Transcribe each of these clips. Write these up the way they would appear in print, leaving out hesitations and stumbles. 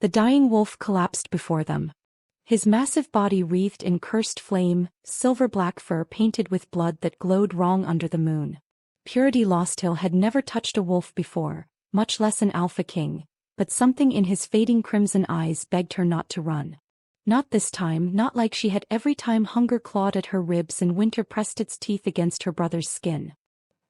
The dying wolf collapsed before them. His massive body wreathed in cursed flame, silver-black fur painted with blood that glowed wrong under the moon. Purity Losthill had never touched a wolf before, much less an alpha king, but something in his fading crimson eyes begged her not to run. Not this time, not like she had every time hunger clawed at her ribs and winter pressed its teeth against her brother's skin.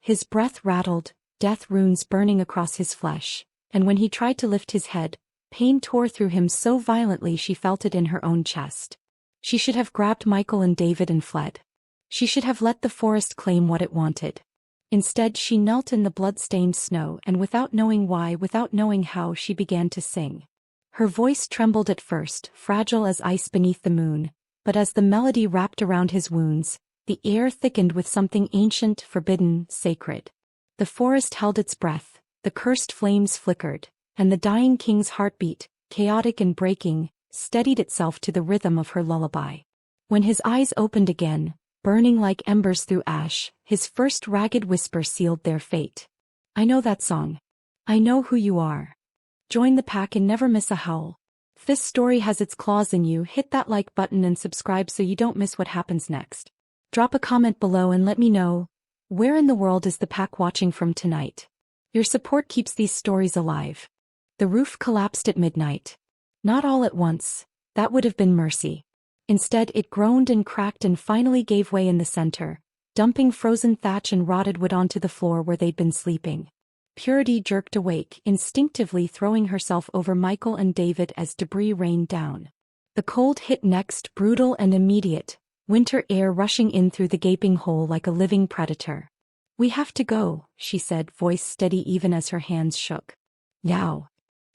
His breath rattled, death runes burning across his flesh, and when he tried to lift his head, pain tore through him so violently she felt it in her own chest. She should have grabbed Michael and David and fled. She should have let the forest claim what it wanted. Instead she knelt in the blood-stained snow and without knowing why, without knowing how, she began to sing. Her voice trembled at first, fragile as ice beneath the moon, but as the melody wrapped around his wounds, the air thickened with something ancient, forbidden, sacred. The forest held its breath, the cursed flames flickered, and the dying king's heartbeat, chaotic and breaking, steadied itself to the rhythm of her lullaby. When his eyes opened again, burning like embers through ash, his first ragged whisper sealed their fate. "I know that song. I know who you are. Join the pack and never miss a howl. If this story has its claws in you, hit that like button and subscribe so you don't miss what happens next. Drop a comment below and let me know, where in the world is the pack watching from tonight? Your support keeps these stories alive." The roof collapsed at midnight. Not all at once, that would have been mercy. Instead it groaned and cracked and finally gave way in the center, dumping frozen thatch and rotted wood onto the floor where they'd been sleeping. Purity jerked awake, instinctively throwing herself over Michael and David as debris rained down. The cold hit next, brutal and immediate, winter air rushing in through the gaping hole like a living predator. "We have to go," she said, voice steady even as her hands shook. "Now."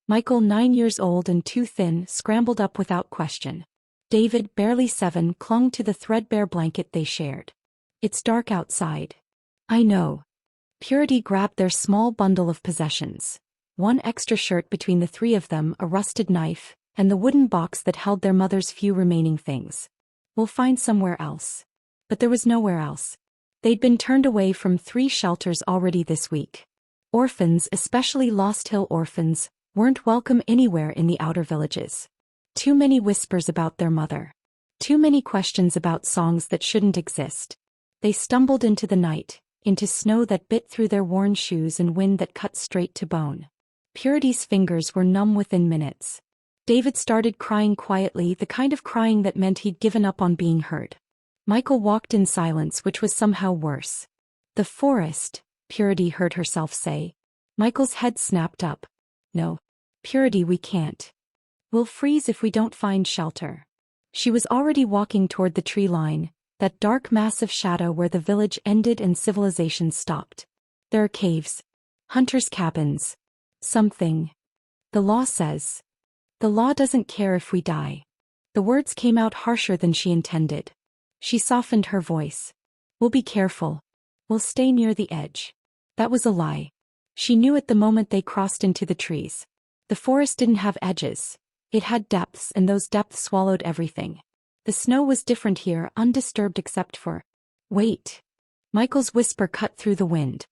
Michael, 9 years old and too thin, scrambled up without question. David, barely 7, clung to the threadbare blanket they shared. "It's dark outside." "I know." Purity grabbed their small bundle of possessions. One extra shirt between the three of them, a rusted knife, and the wooden box that held their mother's few remaining things. "We'll find somewhere else." But there was nowhere else. They'd been turned away from 3 shelters already this week. Orphans, especially Losthill orphans, weren't welcome anywhere in the outer villages. Too many whispers about their mother. Too many questions about songs that shouldn't exist. They stumbled into the night, into snow that bit through their worn shoes and wind that cut straight to bone. Purity's fingers were numb within minutes. David started crying quietly, the kind of crying that meant he'd given up on being heard. Michael walked in silence, which was somehow worse. "The forest," Purity heard herself say. Michael's head snapped up. "No. Purity, we can't. We'll freeze if we don't find shelter." She was already walking toward the tree line, that dark mass of shadow where the village ended and civilization stopped. "There are caves. Hunters' cabins. Something. The law says. The law doesn't care if we die." The words came out harsher than she intended. She softened her voice. "We'll be careful. We'll stay near the edge." That was a lie. She knew it the moment they crossed into the trees. The forest didn't have edges. It had depths, and those depths swallowed everything. The snow was different here, undisturbed except for... "Wait." Michael's whisper cut through the wind.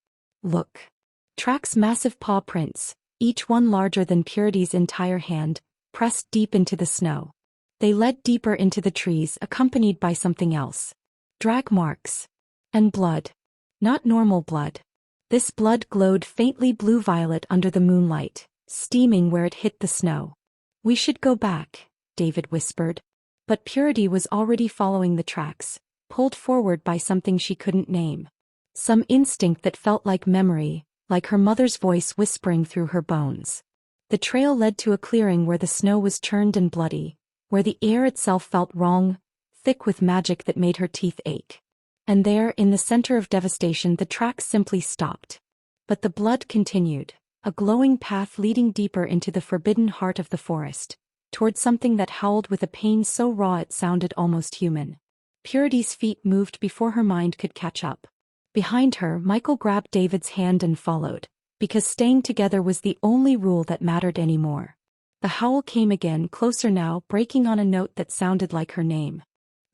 "Look." Tracks, massive paw prints, each one larger than Purity's entire hand, pressed deep into the snow. They led deeper into the trees, accompanied by something else. Drag marks. And blood. Not normal blood. This blood glowed faintly blue-violet under the moonlight, steaming where it hit the snow. "We should go back," David whispered. But Purity was already following the tracks, pulled forward by something she couldn't name. Some instinct that felt like memory, like her mother's voice whispering through her bones. The trail led to a clearing where the snow was churned and bloody, where the air itself felt wrong, thick with magic that made her teeth ache. And there, in the center of devastation, the tracks simply stopped. But the blood continued, a glowing path leading deeper into the forbidden heart of the forest, toward something that howled with a pain so raw it sounded almost human. Purity's feet moved before her mind could catch up. Behind her, Michael grabbed David's hand and followed, because staying together was the only rule that mattered anymore. The howl came again, closer now, breaking on a note that sounded like her name.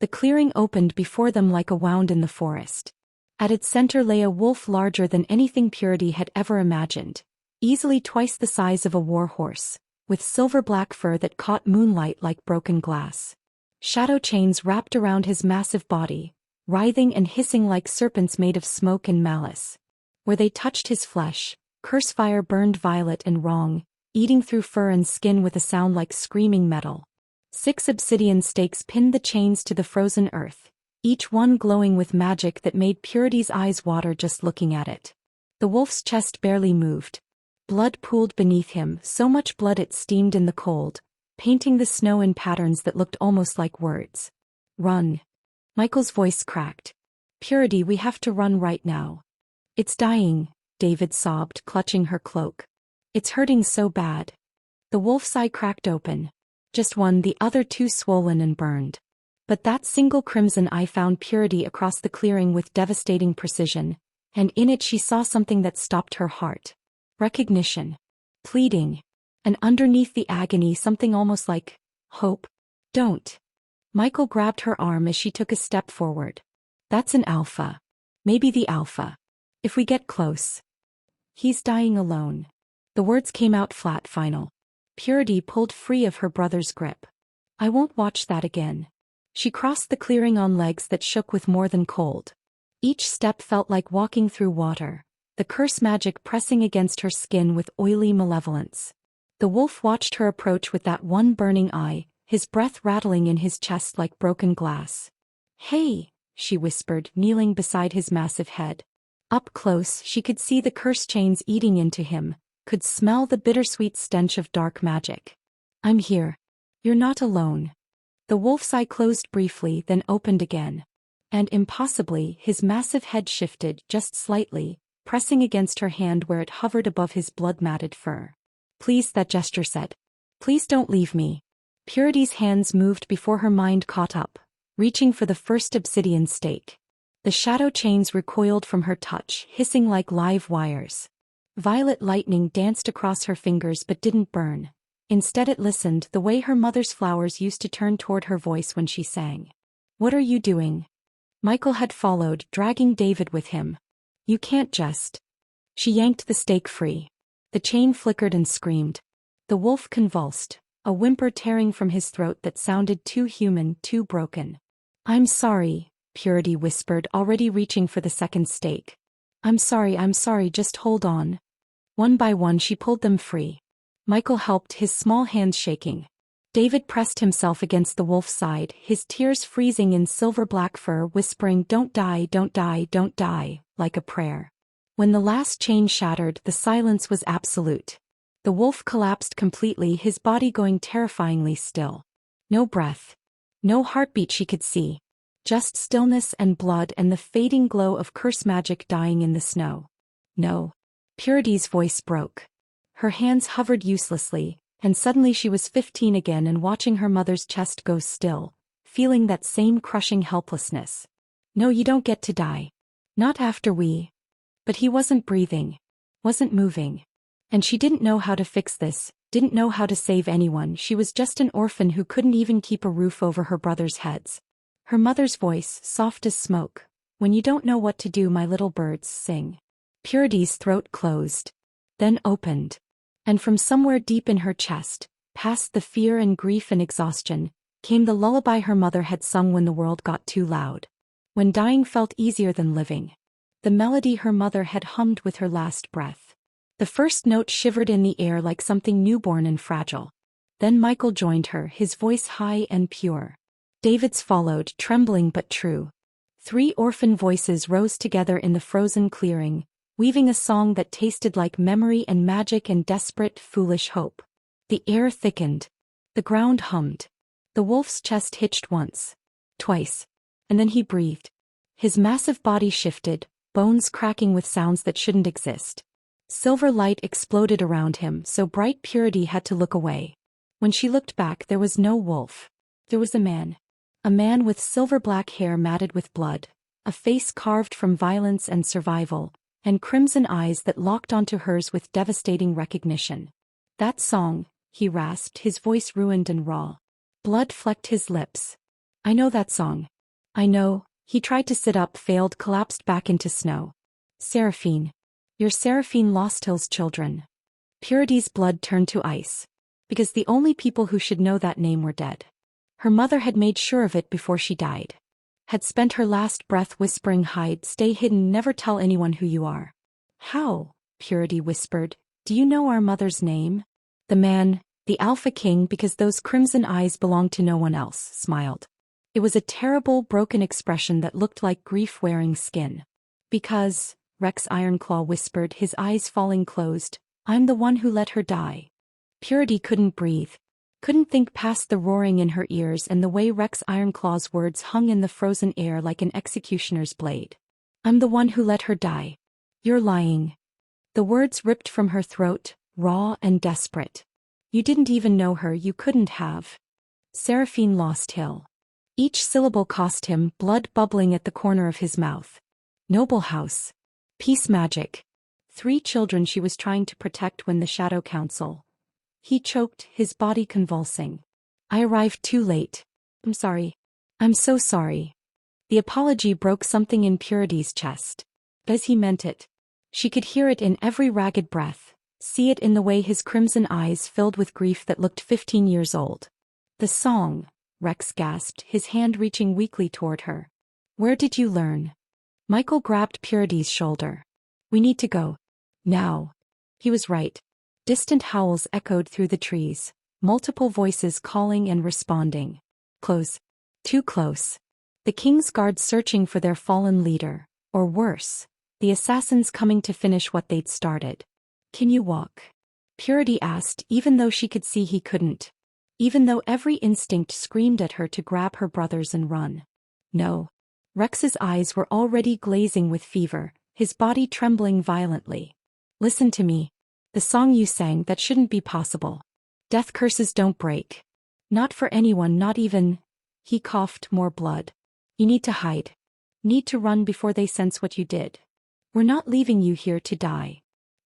The clearing opened before them like a wound in the forest. At its center lay a wolf larger than anything Purity had ever imagined, easily twice the size of a war horse, with silver-black fur that caught moonlight like broken glass. Shadow chains wrapped around his massive body, writhing and hissing like serpents made of smoke and malice. Where they touched his flesh, curse fire burned violet and wrong, eating through fur and skin with a sound like screaming metal. 6 obsidian stakes pinned the chains to the frozen earth, each one glowing with magic that made Purity's eyes water just looking at it. The wolf's chest barely moved. Blood pooled beneath him, so much blood it steamed in the cold, painting the snow in patterns that looked almost like words. Run. Michael's voice cracked. Purity, we have to run right now. It's dying, David sobbed, clutching her cloak. It's hurting so bad. The wolf's eye cracked open. Just one, the other 2 swollen and burned. But that single crimson eye found Purity across the clearing with devastating precision, and in it she saw something that stopped her heart. Recognition. Pleading. And underneath the agony something almost like hope. Don't. Michael grabbed her arm as she took a step forward. That's an alpha. Maybe the alpha. If we get close. He's dying alone. The words came out flat, final. Purity pulled free of her brother's grip. I won't watch that again. She crossed the clearing on legs that shook with more than cold. Each step felt like walking through water, the curse magic pressing against her skin with oily malevolence. The wolf watched her approach with that one burning eye, his breath rattling in his chest like broken glass. Hey, she whispered, kneeling beside his massive head. Up close, she could see the curse chains eating into him, could smell the bittersweet stench of dark magic. I'm here. You're not alone. The wolf's eye closed briefly, then opened again. And impossibly, his massive head shifted just slightly, pressing against her hand where it hovered above his blood-matted fur. Please, that gesture said. Please don't leave me. Purity's hands moved before her mind caught up, reaching for the first obsidian stake. The shadow chains recoiled from her touch, hissing like live wires. Violet lightning danced across her fingers but didn't burn. Instead it listened, the way her mother's flowers used to turn toward her voice when she sang. What are you doing? Michael had followed, dragging David with him. You can't just. She yanked the stake free. The chain flickered and screamed. The wolf convulsed, a whimper tearing from his throat that sounded too human, too broken. I'm sorry, Purity whispered, already reaching for the second stake. I'm sorry, just hold on. One by one she pulled them free. Michael helped, his small hands shaking. David pressed himself against the wolf's side, his tears freezing in silver-black fur, whispering, "Don't die, don't die, don't die," like a prayer. When the last chain shattered, the silence was absolute. The wolf collapsed completely, his body going terrifyingly still. No breath. No heartbeat she could see. Just stillness and blood and the fading glow of curse magic dying in the snow. No. Purity's voice broke. Her hands hovered uselessly, and suddenly she was 15 again and watching her mother's chest go still, feeling that same crushing helplessness. No, you don't get to die. Not after we. But he wasn't breathing. Wasn't moving. And she didn't know how to fix this, didn't know how to save anyone. She was just an orphan who couldn't even keep a roof over her brothers' heads. Her mother's voice, soft as smoke. When you don't know what to do, my little birds, sing. Purity's throat closed. Then opened. And from somewhere deep in her chest, past the fear and grief and exhaustion, came the lullaby her mother had sung when the world got too loud. When dying felt easier than living. The melody her mother had hummed with her last breath. The first note shivered in the air like something newborn and fragile. Then Michael joined her, his voice high and pure. David's followed, trembling but true. 3 orphan voices rose together in the frozen clearing, weaving a song that tasted like memory and magic and desperate, foolish hope. The air thickened. The ground hummed. The wolf's chest hitched once. Twice. And then he breathed. His massive body shifted, bones cracking with sounds that shouldn't exist. Silver light exploded around him, so bright Purity had to look away. When she looked back, there was no wolf. There was a man. A man with silver-black hair matted with blood, a face carved from violence and survival, and crimson eyes that locked onto hers with devastating recognition. That song, he rasped, his voice ruined and raw. Blood flecked his lips. I know that song. I know. He tried to sit up, failed, collapsed back into snow. Seraphine. You're Seraphine Losthill's children. Purity's blood turned to ice. Because the only people who should know that name were dead. Her mother had made sure of it before she died. Had spent her last breath whispering, "Hide, stay hidden, never tell anyone who you are." "How?" Purity whispered. "Do you know our mother's name?" The man, the Alpha King, because those crimson eyes belonged to no one else, smiled. It was a terrible, broken expression that looked like grief wearing skin. "Because," Rex Ironclaw whispered, his eyes falling closed, "I'm the one who let her die." Purity couldn't breathe. Couldn't think past the roaring in her ears and the way Rex Ironclaw's words hung in the frozen air like an executioner's blade. "I'm the one who let her die. You're lying." The words ripped from her throat, raw and desperate. "You didn't even know her, you couldn't have." Seraphine lost Hill. Each syllable cost him, blood bubbling at the corner of his mouth. Noble house. Peace magic. 3 children she was trying to protect when the Shadow Council. He choked, his body convulsing. "I arrived too late. I'm sorry. I'm so sorry." The apology broke something in Purity's chest. As he meant it. She could hear it in every ragged breath, see it in the way his crimson eyes filled with grief that looked 15 years old. "The song," Rex gasped, his hand reaching weakly toward her. "Where did you learn?" Michael grabbed Purity's shoulder. "We need to go. Now." He was right. Distant howls echoed through the trees, multiple voices calling and responding. Close. Too close. The King's Guard searching for their fallen leader, or worse, the assassins coming to finish what they'd started. "Can you walk?" Purity asked, even though she could see he couldn't. Even though every instinct screamed at her to grab her brothers and run. No. Rex's eyes were already glazing with fever, his body trembling violently. "Listen to me. The song you sang, that shouldn't be possible. Death curses don't break. Not for anyone, not even..." He coughed, more blood. "You need to hide. Need to run before they sense what you did. We're not leaving you here to die.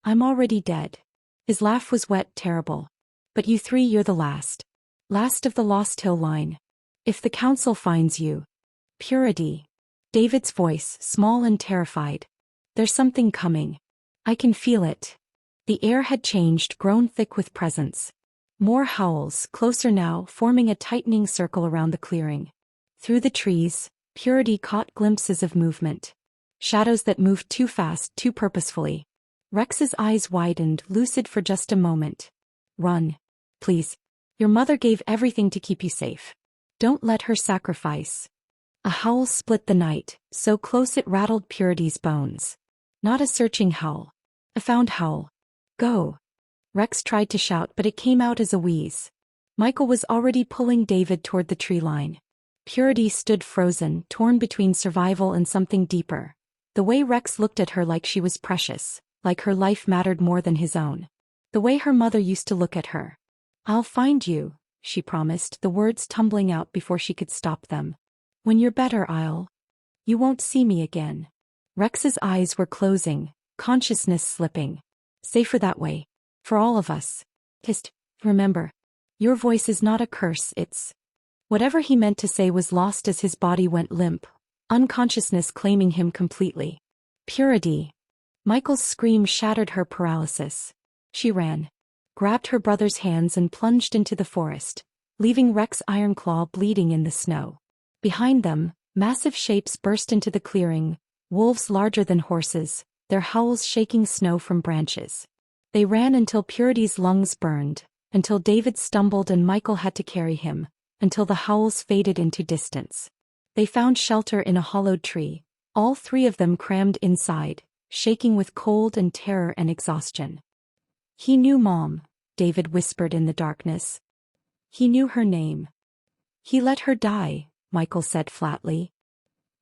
I'm already dead." His laugh was wet, terrible. "But you 3, you're the last. Last of the Lost Hill line. If the council finds you..." Purity. David's voice, small and terrified. "There's something coming. I can feel it." The air had changed, grown thick with presence. More howls, closer now, forming a tightening circle around the clearing. Through the trees, Purity caught glimpses of movement. Shadows that moved too fast, too purposefully. Rex's eyes widened, lucid for just a moment. "Run. Please. Your mother gave everything to keep you safe. Don't let her sacrifice." A howl split the night, so close it rattled Purity's bones. Not a searching howl. A found howl. "Go." Rex tried to shout, but it came out as a wheeze. Michael was already pulling David toward the tree line. Purity stood frozen, torn between survival and something deeper. The way Rex looked at her like she was precious, like her life mattered more than his own. The way her mother used to look at her. "I'll find you," she promised, the words tumbling out before she could stop them. "When you're better, I'll..." "You won't see me again." Rex's eyes were closing, consciousness slipping. "Safer that way. For all of us. Just remember. Your voice is not a curse, it's..." Whatever he meant to say was lost as his body went limp, unconsciousness claiming him completely. Purity. Michael's scream shattered her paralysis. She ran. Grabbed her brother's hands and plunged into the forest, leaving Rex Ironclaw bleeding in the snow. Behind them, massive shapes burst into the clearing, wolves larger than horses, their howls shaking snow from branches. They ran until Purity's lungs burned, until David stumbled and Michael had to carry him, until the howls faded into distance. They found shelter in a hollowed tree, all 3 of them crammed inside, shaking with cold and terror and exhaustion. "He knew Mom," David whispered in the darkness. "He knew her name." "He let her die," Michael said flatly.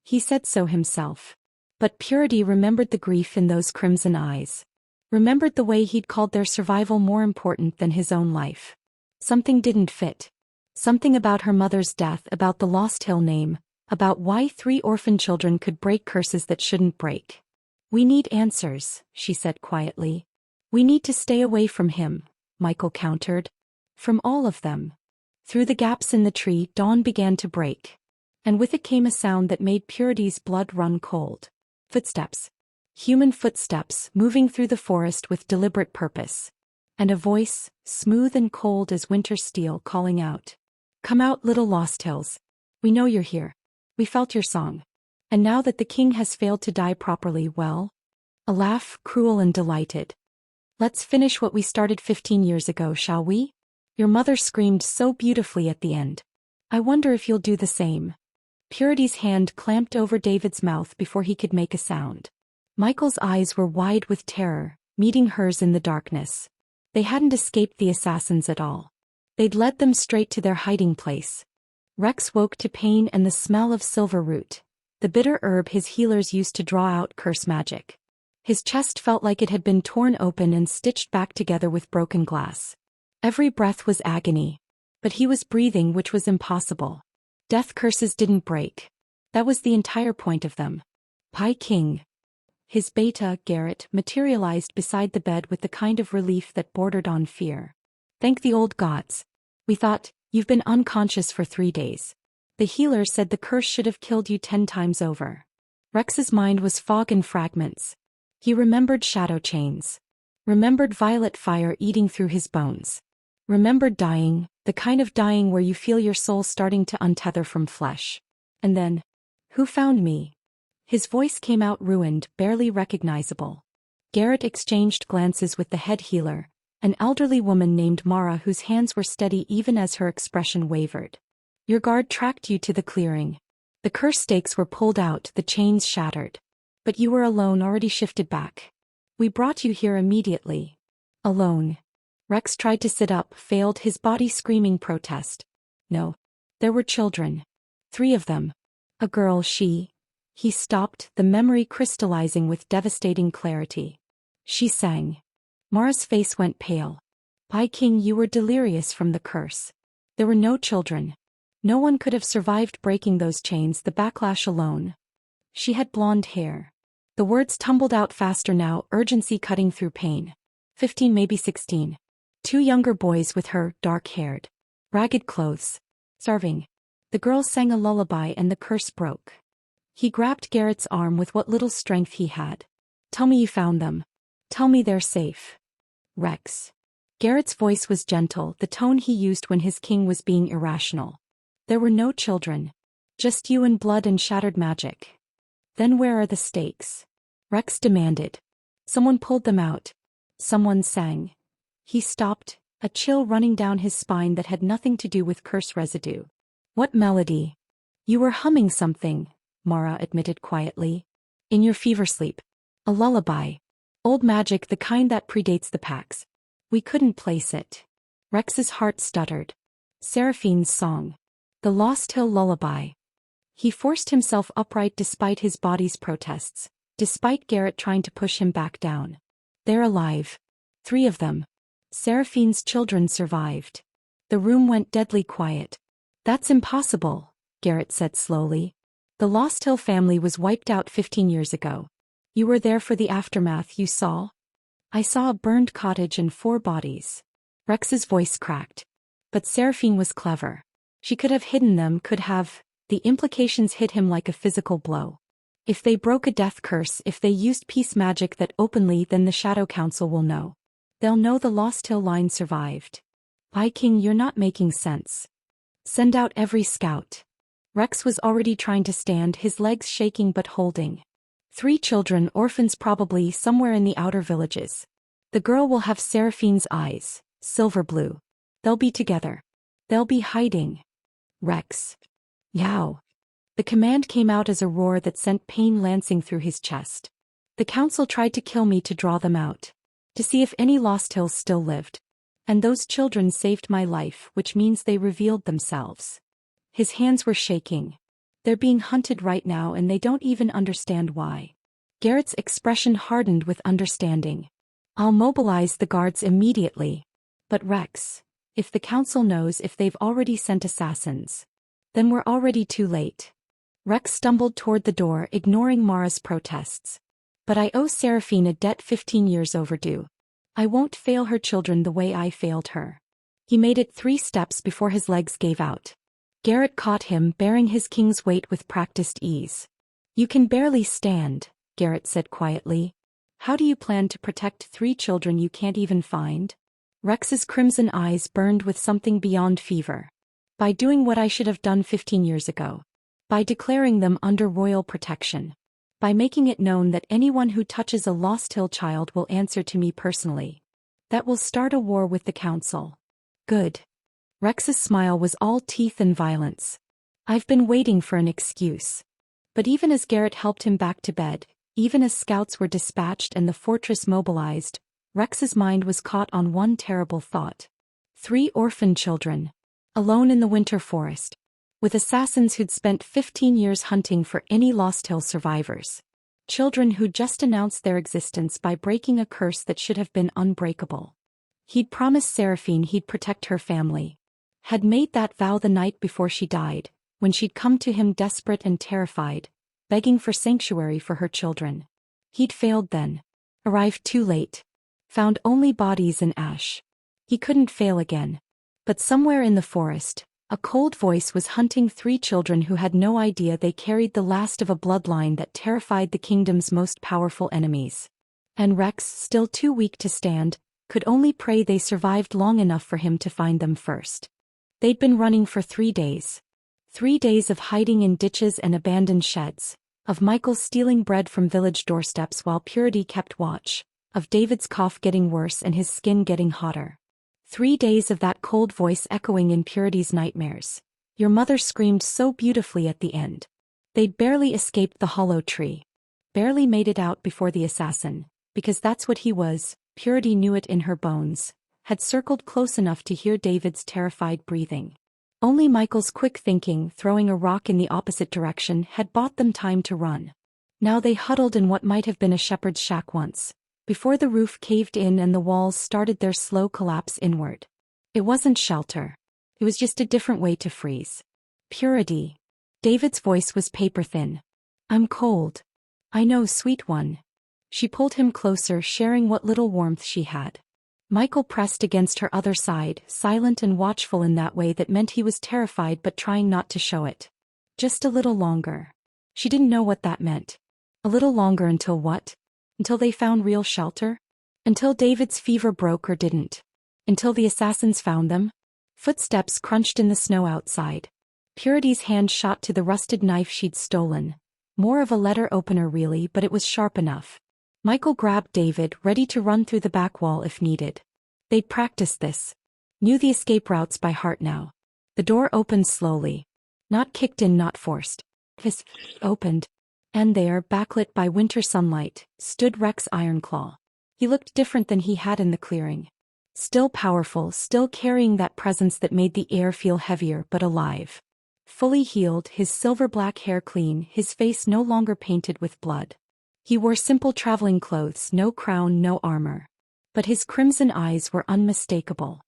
"He said so himself." But Purity remembered the grief in those crimson eyes. Remembered the way he'd called their survival more important than his own life. Something didn't fit. Something about her mother's death, about the Lost Hill name, about why 3 orphan children could break curses that shouldn't break. "We need answers," she said quietly. "We need to stay away from him," Michael countered. "From all of them." Through the gaps in the tree, dawn began to break. And with it came a sound that made Purity's blood run cold. Footsteps. Human footsteps, moving through the forest with deliberate purpose. and a voice, smooth and cold as winter steel, calling out. Come out, little lost hills. We know you're here. We felt your song. And now that the king has failed to die properly, well? A laugh, cruel and delighted. Let's finish what we started 15 years ago, shall we? Your mother screamed so beautifully at the end. I wonder if you'll do the same. Purity's hand clamped over David's mouth before he could make a sound. Michael's eyes were wide with terror, meeting hers in the darkness. They hadn't escaped the assassins at all. They'd led them straight to their hiding place. Rex woke to pain and the smell of silver root, the bitter herb his healers used to draw out curse magic. His chest felt like it had been torn open and stitched back together with broken glass. Every breath was agony. But he was breathing, which was impossible. Death curses didn't break. That was the entire point of them. Pi King. His beta, Garrett, materialized beside the bed with the kind of relief that bordered on fear. Thank the old gods. We thought, you've been unconscious for 3 days. The healer said the curse should have killed you 10 times over. Rex's mind was fog and fragments. He remembered shadow chains. Remembered violet fire eating through his bones. Remembered dying, the kind of dying where you feel your soul starting to untether from flesh. And then, who found me? His voice came out ruined, barely recognizable. Garrett exchanged glances with the head healer, an elderly woman named Mara whose hands were steady even as her expression wavered. Your guard tracked you to the clearing. The curse stakes were pulled out, the chains shattered. But you were alone, already shifted back. We brought you here immediately. Alone. Rex tried to sit up, failed, his body screaming protest. No. There were children. 3 of them. A girl, she. He stopped, the memory crystallizing with devastating clarity. She sang. Mara's face went pale. Pi King, you were delirious from the curse. There were no children. No one could have survived breaking those chains, the backlash alone. She had blonde hair. The words tumbled out faster now, urgency cutting through pain. 15, maybe 16. 2 younger boys with her, dark-haired. Ragged clothes. Starving. The girl sang a lullaby and the curse broke. He grabbed Garrett's arm with what little strength he had. Tell me you found them. Tell me they're safe. Rex. Garrett's voice was gentle, the tone he used when his king was being irrational. There were no children. Just you and blood and shattered magic. Then where are the stakes? Rex demanded. Someone pulled them out. Someone sang. He stopped, a chill running down his spine that had nothing to do with curse residue. What melody? You were humming something, Mara admitted quietly. In your fever sleep. A lullaby. Old magic, the kind that predates the packs. We couldn't place it. Rex's heart stuttered. Seraphine's song. The Lost Hill Lullaby. He forced himself upright despite his body's protests, despite Garrett trying to push him back down. They're alive. 3 of them. Seraphine's children survived. The room went deadly quiet. That's impossible, Garrett said slowly. The Lost Hill family was wiped out 15 years ago. You were there for the aftermath, you saw? I saw a burned cottage and 4 bodies. Rex's voice cracked. But Seraphine was clever. She could have hidden them, could have. The implications hit him like a physical blow. If they broke a death curse, if they used peace magic that openly, then the Shadow Council will know. They'll know the Lost Hill line survived. Pi King, you're not making sense. Send out every scout. Rex was already trying to stand, his legs shaking but holding. 3 children, orphans probably, somewhere in the outer villages. The girl will have Seraphine's eyes, silver blue. They'll be together. They'll be hiding. Rex. Yow. The command came out as a roar that sent pain lancing through his chest. The council tried to kill me to draw them out. To see if any Lost Hills still lived. And those children saved my life, which means they revealed themselves. His hands were shaking. They're being hunted right now and they don't even understand why. Garrett's expression hardened with understanding. I'll mobilize the guards immediately. But Rex, if the council knows, if they've already sent assassins, then we're already too late. Rex stumbled toward the door, ignoring Mara's protests. But I owe Seraphine a debt 15 years overdue. I won't fail her children the way I failed her. He made it 3 steps before his legs gave out. Garrett caught him, bearing his king's weight with practiced ease. You can barely stand, Garrett said quietly. How do you plan to protect 3 children you can't even find? Rex's crimson eyes burned with something beyond fever. By doing what I should have done 15 years ago. By declaring them under royal protection. By making it known that anyone who touches a Lost Hill child will answer to me personally. That will start a war with the council. Good. Rex's smile was all teeth and violence. I've been waiting for an excuse. But even as Garrett helped him back to bed, even as scouts were dispatched and the fortress mobilized, Rex's mind was caught on one terrible thought. 3 orphan children. Alone in the winter forest. With assassins who'd spent 15 years hunting for any Lost Hill survivors. Children who'd just announced their existence by breaking a curse that should have been unbreakable. He'd promised Seraphine he'd protect her family. Had made that vow the night before she died, when she'd come to him desperate and terrified, begging for sanctuary for her children. He'd failed then. Arrived too late. Found only bodies and ash. He couldn't fail again. But somewhere in the forest, a cold voice was hunting 3 children who had no idea they carried the last of a bloodline that terrified the kingdom's most powerful enemies. And Rex, still too weak to stand, could only pray they survived long enough for him to find them first. They'd been running for 3 days. 3 days of hiding in ditches and abandoned sheds, of Michael stealing bread from village doorsteps while Purity kept watch, of David's cough getting worse and his skin getting hotter. 3 days of that cold voice echoing in Purity's nightmares. Your mother screamed so beautifully at the end. They'd barely escaped the hollow tree. Barely made it out before the assassin, because that's what he was, Purity knew it in her bones, had circled close enough to hear David's terrified breathing. Only Michael's quick thinking, throwing a rock in the opposite direction, had bought them time to run. Now they huddled in what might have been a shepherd's shack once, before the roof caved in and the walls started their slow collapse inward. It wasn't shelter. It was just a different way to freeze. Purity. David's voice was paper-thin. I'm cold. I know, sweet one. She pulled him closer, sharing what little warmth she had. Michael pressed against her other side, silent and watchful in that way that meant he was terrified but trying not to show it. Just a little longer. She didn't know what that meant. A little longer until what? Until they found real shelter? Until David's fever broke or didn't? Until the assassins found them? Footsteps crunched in the snow outside. Purity's hand shot to the rusted knife she'd stolen. More of a letter opener really, but it was sharp enough. Michael grabbed David, ready to run through the back wall if needed. They'd practiced this. Knew the escape routes by heart now. The door opened slowly. Not kicked in, not forced. This opened. And there, backlit by winter sunlight, stood Rex Ironclaw. He looked different than he had in the clearing. Still powerful, still carrying that presence that made the air feel heavier but alive. Fully healed, his silver-black hair clean, his face no longer painted with blood. He wore simple traveling clothes, no crown, no armor. But his crimson eyes were unmistakable.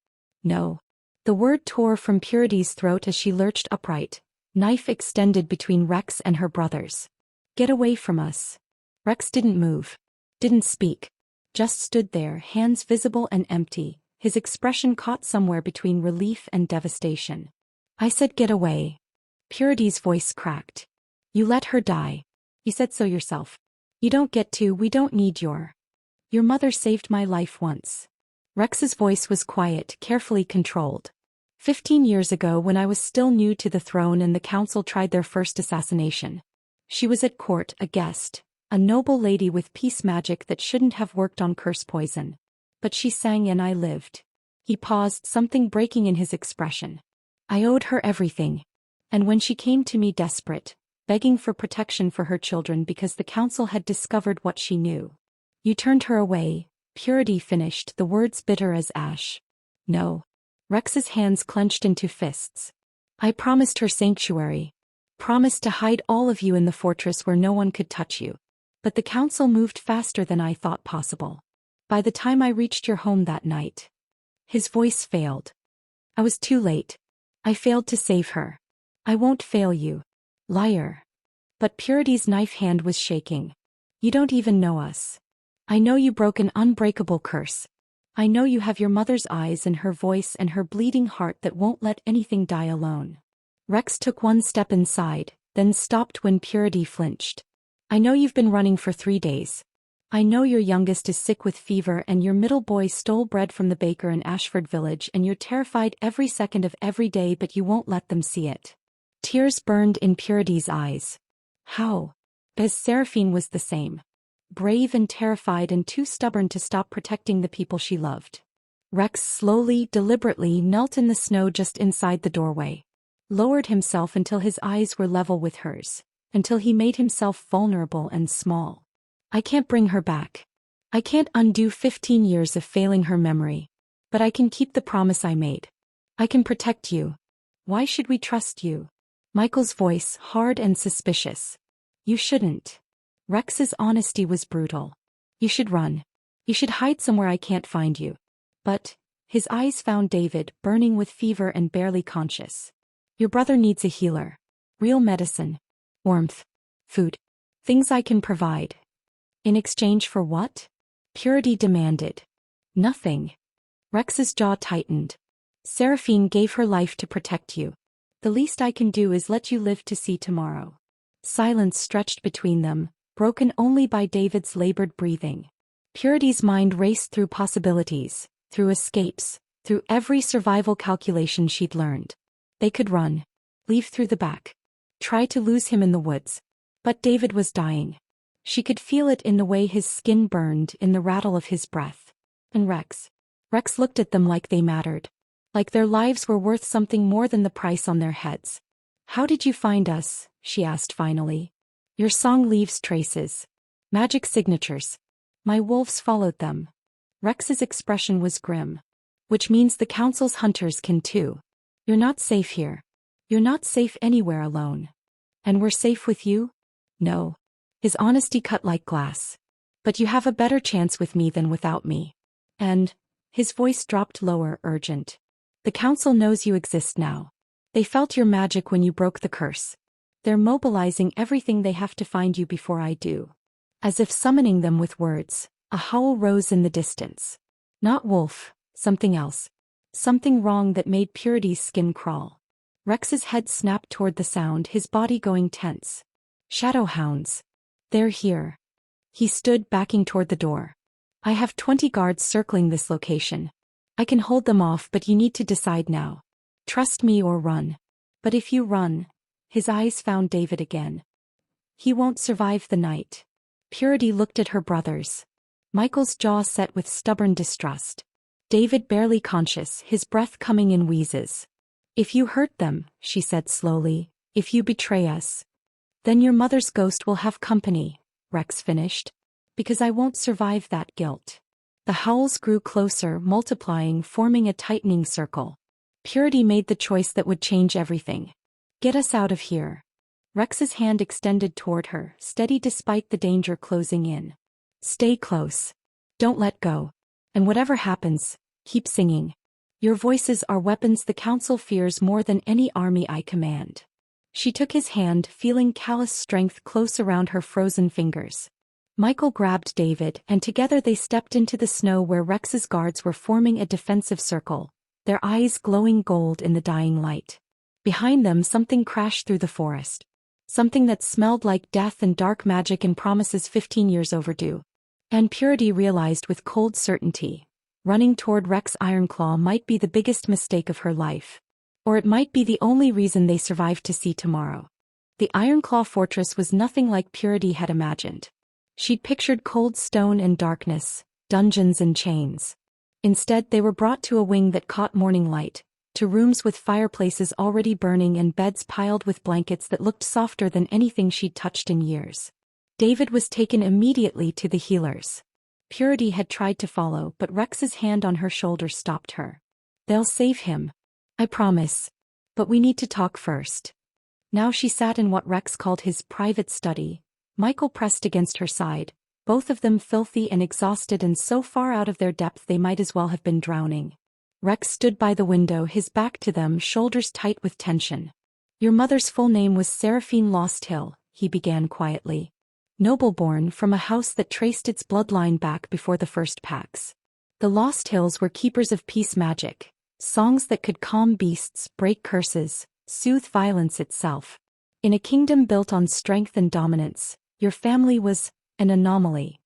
No. The word tore from Purity's throat as she lurched upright, knife extended between Rex and her brothers. Get away from us. Rex didn't move. Didn't speak. Just stood there, hands visible and empty, his expression caught somewhere between relief and devastation. I said get away. Purity's voice cracked. You let her die. You said so yourself. You don't get to, we don't need your mother saved my life once. Rex's voice was quiet, carefully controlled. 15 years ago when I was still new to the throne and the council tried their first assassination. She was at court, a guest, a noble lady with peace magic that shouldn't have worked on curse poison. But she sang and I lived. He paused, something breaking in his expression. I owed her everything. And when she came to me desperate, begging for protection for her children because the council had discovered what she knew. You turned her away, Purity finished, the words bitter as ash. No. Rex's hands clenched into fists. I promised her sanctuary. Promised to hide all of you in the fortress where no one could touch you. But the council moved faster than I thought possible. By the time I reached your home that night. His voice failed. I was too late. I failed to save her. I won't fail you. Liar. But Purity's knife hand was shaking. You don't even know us. I know you broke an unbreakable curse. I know you have your mother's eyes and her voice and her bleeding heart that won't let anything die alone. Rex took one step inside, then stopped when Purity flinched. I know you've been running for 3 days. I know your youngest is sick with fever and your middle boy stole bread from the baker in Ashford Village and you're terrified every second of every day but you won't let them see it." Tears burned in Purity's eyes. How? As Seraphine was the same. Brave and terrified and too stubborn to stop protecting the people she loved. Rex slowly, deliberately knelt in the snow just inside the doorway. Lowered himself until his eyes were level with hers. Until he made himself vulnerable and small. "I can't bring her back. I can't undo 15 years of failing her memory. But I can keep the promise I made. I can protect you. Why should we trust you?" Michael's voice, hard and suspicious. "You shouldn't." Rex's honesty was brutal. "You should run. You should hide somewhere I can't find you." But his eyes found David, burning with fever and barely conscious. "Your brother needs a healer. Real medicine. Warmth. Food. Things I can provide." "In exchange for what?" Purity demanded. "Nothing." Rex's jaw tightened. "Seraphine gave her life to protect you. The least I can do is let you live to see tomorrow." Silence stretched between them, broken only by David's labored breathing. Purity's mind raced through possibilities, through escapes, through every survival calculation she'd learned. They could run. Leave through the back. Try to lose him in the woods. But David was dying. She could feel it in the way his skin burned, in the rattle of his breath. And Rex. Rex looked at them like they mattered. Like their lives were worth something more than the price on their heads. "How did you find us?" she asked finally. "Your song leaves traces. Magic signatures. My wolves followed them." Rex's expression was grim. "Which means the council's hunters can too. You're not safe here. You're not safe anywhere alone." "And we're safe with you?" "No." His honesty cut like glass. "But you have a better chance with me than without me." And his voice dropped lower, urgent. "The council knows you exist now. They felt your magic when you broke the curse. They're mobilizing everything they have to find you before I do." As if summoning them with words, a howl rose in the distance. Not wolf, something else. Something wrong that made Purity's skin crawl. Rex's head snapped toward the sound, his body going tense. "Shadowhounds. They're here." He stood, backing toward the door. "I have 20 guards circling this location. I can hold them off, but you need to decide now. Trust me or run." "But if you run..." His eyes found David again. "He won't survive the night." Purity looked at her brothers. Michael's jaw set with stubborn distrust. David barely conscious, his breath coming in wheezes. "If you hurt them," she said slowly, "if you betray us, then your mother's ghost will have company," Rex finished. "Because I won't survive that guilt." The howls grew closer, multiplying, forming a tightening circle. Purity made the choice that would change everything. "Get us out of here." Rex's hand extended toward her, steady despite the danger closing in. "Stay close. Don't let go. And whatever happens, keep singing. Your voices are weapons the council fears more than any army I command." She took his hand, feeling callous strength close around her frozen fingers. Michael grabbed David, and together they stepped into the snow where Rex's guards were forming a defensive circle, their eyes glowing gold in the dying light. Behind them something crashed through the forest. Something that smelled like death and dark magic and promises 15 years overdue. And Purity realized with cold certainty, running toward Rex Ironclaw might be the biggest mistake of her life. Or it might be the only reason they survived to see tomorrow. The Ironclaw fortress was nothing like Purity had imagined. She'd pictured cold stone and darkness, dungeons and chains. Instead, they were brought to a wing that caught morning light, to rooms with fireplaces already burning and beds piled with blankets that looked softer than anything she'd touched in years. David was taken immediately to the healers. Purity had tried to follow, but Rex's hand on her shoulder stopped her. "They'll save him. I promise. But we need to talk first." Now she sat in what Rex called his private study. Michael pressed against her side, both of them filthy and exhausted and so far out of their depth they might as well have been drowning. Rex stood by the window, his back to them, shoulders tight with tension. "Your mother's full name was Seraphine Losthill," he began quietly. "Noble-born from a house that traced its bloodline back before the first Pax. The Lost Hills were keepers of peace magic, songs that could calm beasts, break curses, soothe violence itself. In a kingdom built on strength and dominance, your family was an anomaly.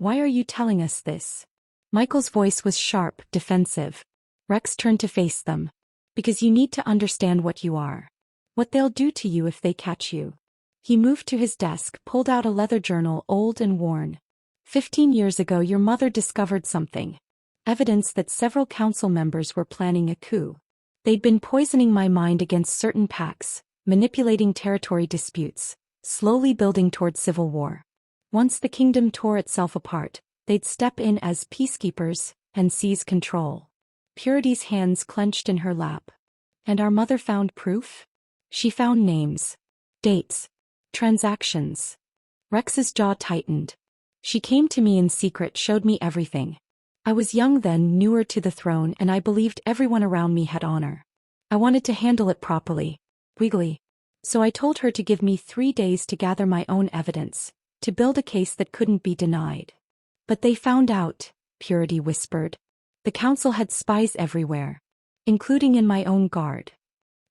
Why are you telling us this? Michael's voice was sharp, defensive. Rex turned to face them. Because you need to understand what you are. What they'll do to you if they catch you. He moved to his desk, pulled out a leather journal, old and worn. 15 years ago your mother discovered something. Evidence that several council members were planning a coup. They'd been poisoning my mind against certain pacts, manipulating territory disputes, slowly building toward civil war. Once the kingdom tore itself apart, they'd step in as peacekeepers and seize control. Purity's hands clenched in her lap. And our mother found proof? She found names, dates, transactions. Rex's jaw tightened. She came to me in secret, showed me everything. I was young then, newer to the throne, and I believed everyone around me had honor. I wanted to handle it properly, legally. So I told her to give me 3 days to gather my own evidence, to build a case that couldn't be denied. But they found out, Purity whispered. The council had spies everywhere, including in my own guard.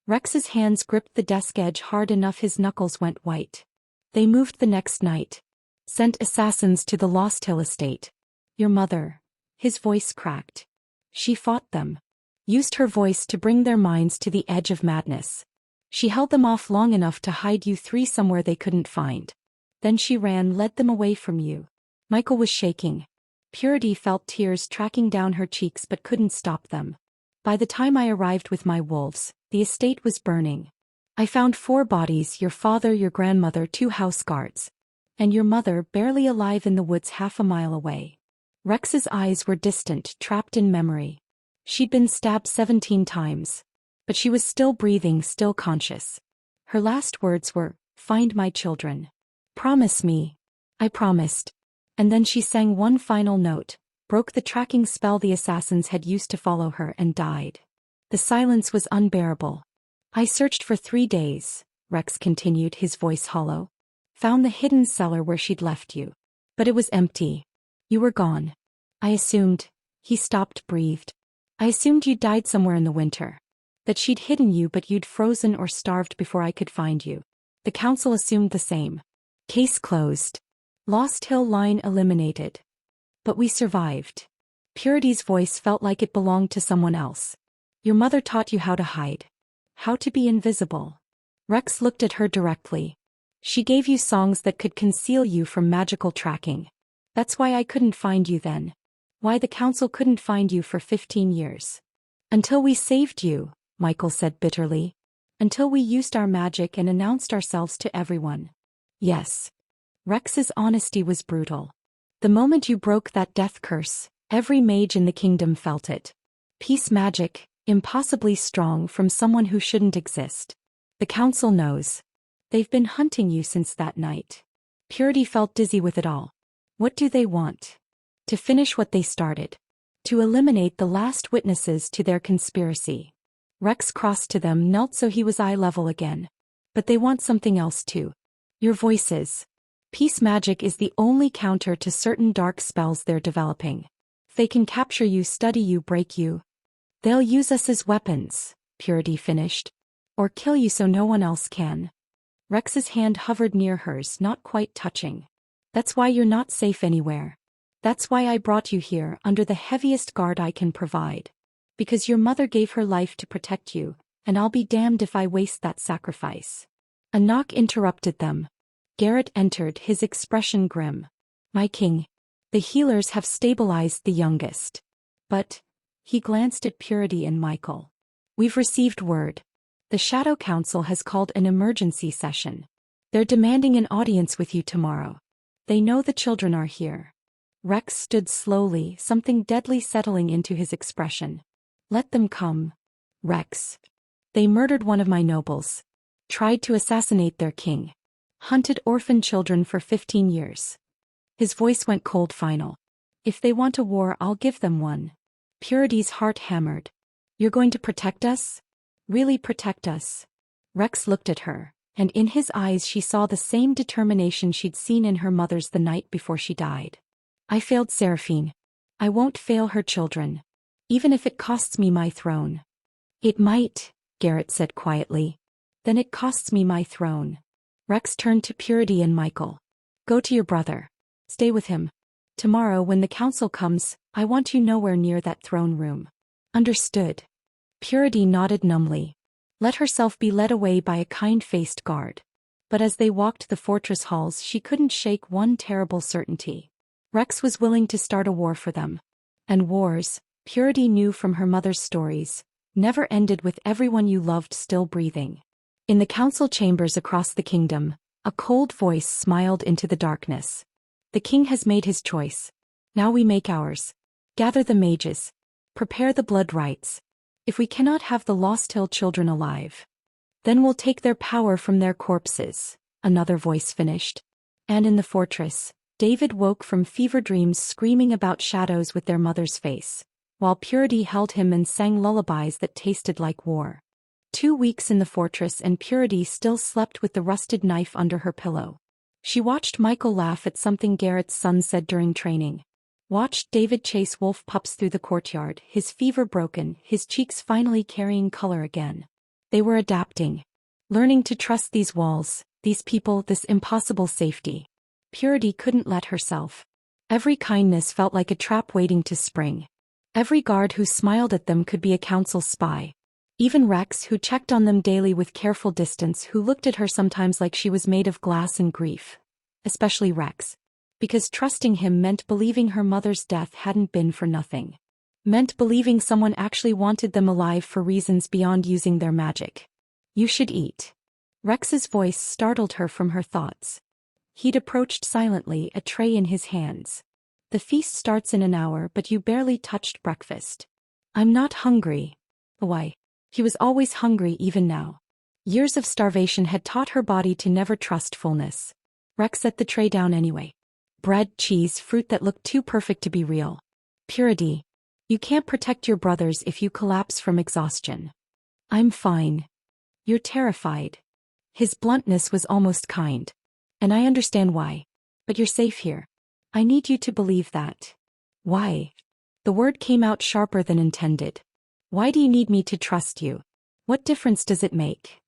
Rex's hands gripped the desk edge hard enough his knuckles went white. They moved the next night. Sent assassins to the Lost Hill estate. Your mother. His voice cracked. She fought them. Used her voice to bring their minds to the edge of madness. She held them off long enough to hide you 3 somewhere they couldn't find. Then she ran, led them away from you. Michael was shaking. Purity felt tears tracking down her cheeks but couldn't stop them. By the time I arrived with my wolves, the estate was burning. I found 4 bodies, your father, your grandmother, 2 house guards. And your mother barely alive in the woods half a mile away. Rex's eyes were distant, trapped in memory. She'd been stabbed 17 times. But she was still breathing, still conscious. Her last words were, "Find my children. Promise me." I promised. And then she sang one final note, broke the tracking spell the assassins had used to follow her, and died. The silence was unbearable. I searched for 3 days, Rex continued, his voice hollow. Found the hidden cellar where she'd left you. But it was empty. You were gone. I assumed. He stopped, breathed. I assumed you'd died somewhere in the winter. That she'd hidden you but you'd frozen or starved before I could find you. The council assumed the same. Case closed. Lost Hill line eliminated. But we survived. Purity's voice felt like it belonged to someone else. Your mother taught you how to hide. How to be invisible. Rex looked at her directly. She gave you songs that could conceal you from magical tracking. That's why I couldn't find you then. Why the council couldn't find you for 15 years. Until we saved you, Michael said bitterly. Until we used our magic and announced ourselves to everyone. Yes. Rex's honesty was brutal. The moment you broke that death curse, every mage in the kingdom felt it. Peace magic, impossibly strong from someone who shouldn't exist. The council knows. They've been hunting you since that night. Purity felt dizzy with it all. What do they want? To finish what they started. To eliminate the last witnesses to their conspiracy. Rex crossed to them, knelt so he was eye level again. But they want something else too. Your voices. Peace magic is the only counter to certain dark spells they're developing. If they can capture you, study you, break you, they'll use us as weapons, Purity finished. Or kill you so no one else can. Rex's hand hovered near hers, not quite touching. That's why you're not safe anywhere. That's why I brought you here, under the heaviest guard I can provide. Because your mother gave her life to protect you, and I'll be damned if I waste that sacrifice. A knock interrupted them. Garrett entered, his expression grim. My king. The healers have stabilized the youngest. But, he glanced at Purity and Michael. We've received word. The Shadow Council has called an emergency session. They're demanding an audience with you tomorrow. They know the children are here. Rex stood slowly, something deadly settling into his expression. Let them come. Rex. They murdered one of my nobles. Tried to assassinate their king. Hunted orphan children for 15 years. His voice went cold, final. If they want a war, I'll give them one. Purity's heart hammered. You're going to protect us? Really protect us? Rex looked at her, and in his eyes she saw the same determination she'd seen in her mother's the night before she died. I failed Seraphine. I won't fail her children. Even if it costs me my throne. It might, Garrett said quietly. Then it costs me my throne. Rex turned to Purity and Michael. Go to your brother. Stay with him. Tomorrow when the council comes, I want you nowhere near that throne room. Understood. Purity nodded numbly. Let herself be led away by a kind-faced guard. But as they walked the fortress halls, she couldn't shake one terrible certainty. Rex was willing to start a war for them. And wars, Purity knew from her mother's stories, never ended with everyone you loved still breathing. In the council chambers across the kingdom, a cold voice smiled into the darkness. The king has made his choice. Now we make ours. Gather the mages. Prepare the blood rites. If we cannot have the Lost Hill children alive, then we'll take their power from their corpses, another voice finished. And in the fortress, David woke from fever dreams screaming about shadows with their mother's face, while Purity held him and sang lullabies that tasted like war. 2 weeks in the fortress and Purity still slept with the rusted knife under her pillow. She watched Michael laugh at something Garrett's son said during training. Watched David chase wolf pups through the courtyard, his fever broken, his cheeks finally carrying color again. They were adapting. Learning to trust these walls, these people, this impossible safety. Purity couldn't let herself. Every kindness felt like a trap waiting to spring. Every guard who smiled at them could be a council spy. Even Rex, who checked on them daily with careful distance, who looked at her sometimes like she was made of glass and grief. Especially Rex. Because trusting him meant believing her mother's death hadn't been for nothing. Meant believing someone actually wanted them alive for reasons beyond using their magic. You should eat. Rex's voice startled her from her thoughts. He'd approached silently, a tray in his hands. The feast starts in an hour, but you barely touched breakfast. I'm not hungry. Why? He was always hungry even now. Years of starvation had taught her body to never trust fullness. Rex set the tray down anyway. Bread, cheese, fruit that looked too perfect to be real. Purity. You can't protect your brothers if you collapse from exhaustion. I'm fine. You're terrified. His bluntness was almost kind. And I understand why. But you're safe here. I need you to believe that. Why? The word came out sharper than intended. Why do you need me to trust you? What difference does it make?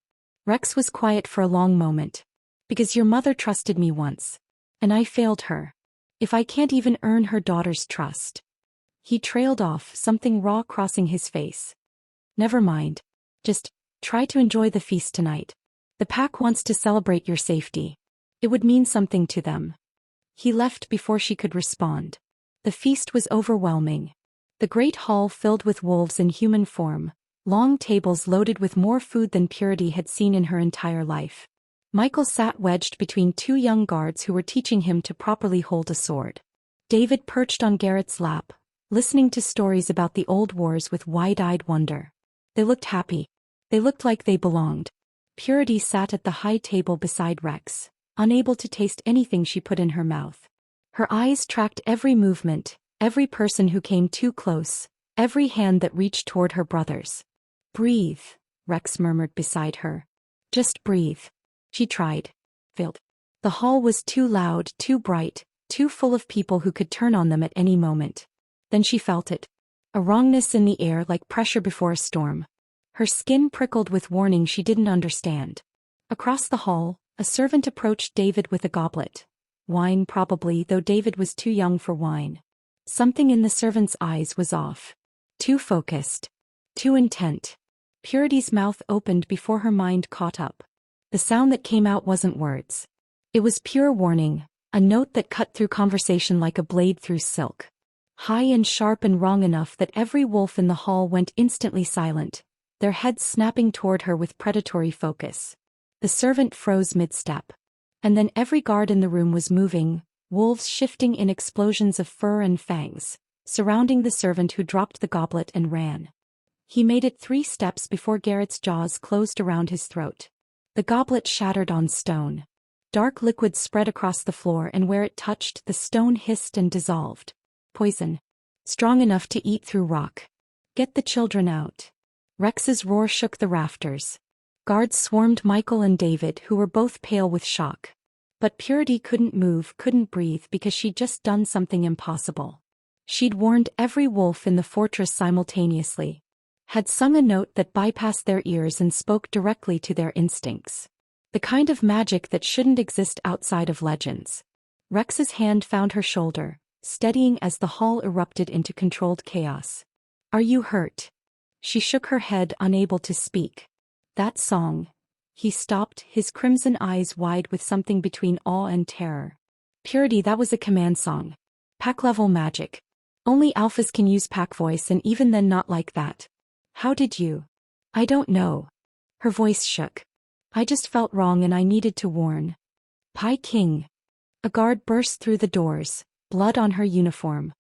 Rex was quiet for a long moment. Because your mother trusted me once. And I failed her. If I can't even earn her daughter's trust. He trailed off, something raw crossing his face. Never mind. Just try to enjoy the feast tonight. The pack wants to celebrate your safety. It would mean something to them. He left before she could respond. The feast was overwhelming. The great hall filled with wolves in human form, long tables loaded with more food than Purity had seen in her entire life. Michael sat wedged between 2 young guards who were teaching him to properly hold a sword. David perched on Garrett's lap, listening to stories about the old wars with wide-eyed wonder. They looked happy. They looked like they belonged. Purity sat at the high table beside Rex, unable to taste anything she put in her mouth. Her eyes tracked every movement, every person who came too close, every hand that reached toward her brothers. Breathe, Rex murmured beside her. Just breathe. She tried. Failed. The hall was too loud, too bright, too full of people who could turn on them at any moment. Then she felt it. A wrongness in the air like pressure before a storm. Her skin prickled with warning she didn't understand. Across the hall, a servant approached David with a goblet. Wine probably, though David was too young for wine. Something in the servant's eyes was off. Too focused. Too intent. Purity's mouth opened before her mind caught up. The sound that came out wasn't words. It was pure warning, a note that cut through conversation like a blade through silk. High and sharp and wrong enough that every wolf in the hall went instantly silent, their heads snapping toward her with predatory focus. The servant froze mid-step. And then every guard in the room was moving, wolves shifting in explosions of fur and fangs, surrounding the servant who dropped the goblet and ran. He made it 3 steps before Garrett's jaws closed around his throat. The goblet shattered on stone. Dark liquid spread across the floor, and where it touched, the stone hissed and dissolved. Poison. Strong enough to eat through rock. Get the children out. Rex's roar shook the rafters. Guards swarmed Michael and David, who were both pale with shock. But Purity couldn't move, couldn't breathe, because she'd just done something impossible. She'd warned every wolf in the fortress simultaneously. Had sung a note that bypassed their ears and spoke directly to their instincts. The kind of magic that shouldn't exist outside of legends. Rex's hand found her shoulder, steadying as the hall erupted into controlled chaos. Are you hurt? She shook her head, unable to speak. That song. He stopped, his crimson eyes wide with something between awe and terror. Purity, that was a command song. Pack-level magic. Only alphas can use pack voice, and even then not like that. How did you? I don't know. Her voice shook. I just felt wrong and I needed to warn. Pi King. A guard burst through the doors, blood on her uniform.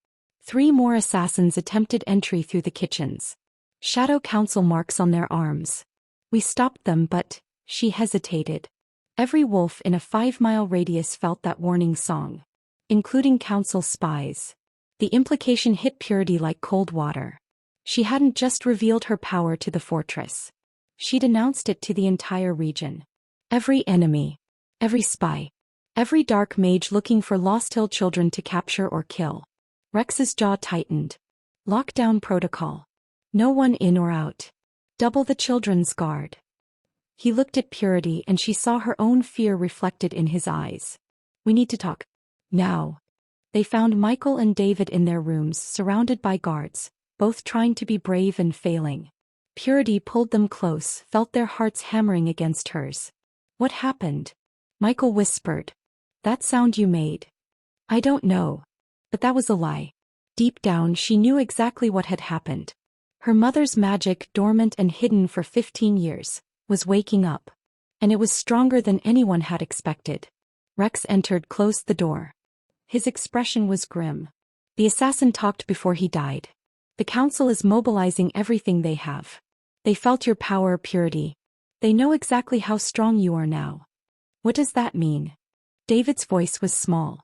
3 more assassins attempted entry through the kitchens. Shadow Council marks on their arms. We stopped them, but she hesitated. Every wolf in a 5-mile radius felt that warning song, including Council spies. The implication hit Purity like cold water. She hadn't just revealed her power to the fortress. She'd announced it to the entire region. Every enemy, every spy, every dark mage looking for Lost Hill children to capture or kill. Rex's jaw tightened. Lockdown protocol. No one in or out. Double the children's guard. He looked at Purity and she saw her own fear reflected in his eyes. We need to talk. Now. They found Michael and David in their rooms, surrounded by guards, both trying to be brave and failing. Purity pulled them close, felt their hearts hammering against hers. What happened? Michael whispered. That sound you made. I don't know. But that was a lie. Deep down she knew exactly what had happened. Her mother's magic, dormant and hidden for 15 years, was waking up. And it was stronger than anyone had expected. Rex entered, closed the door. His expression was grim. The assassin talked before he died. The council is mobilizing everything they have. They felt your power, Purity. They know exactly how strong you are now. What does that mean? David's voice was small.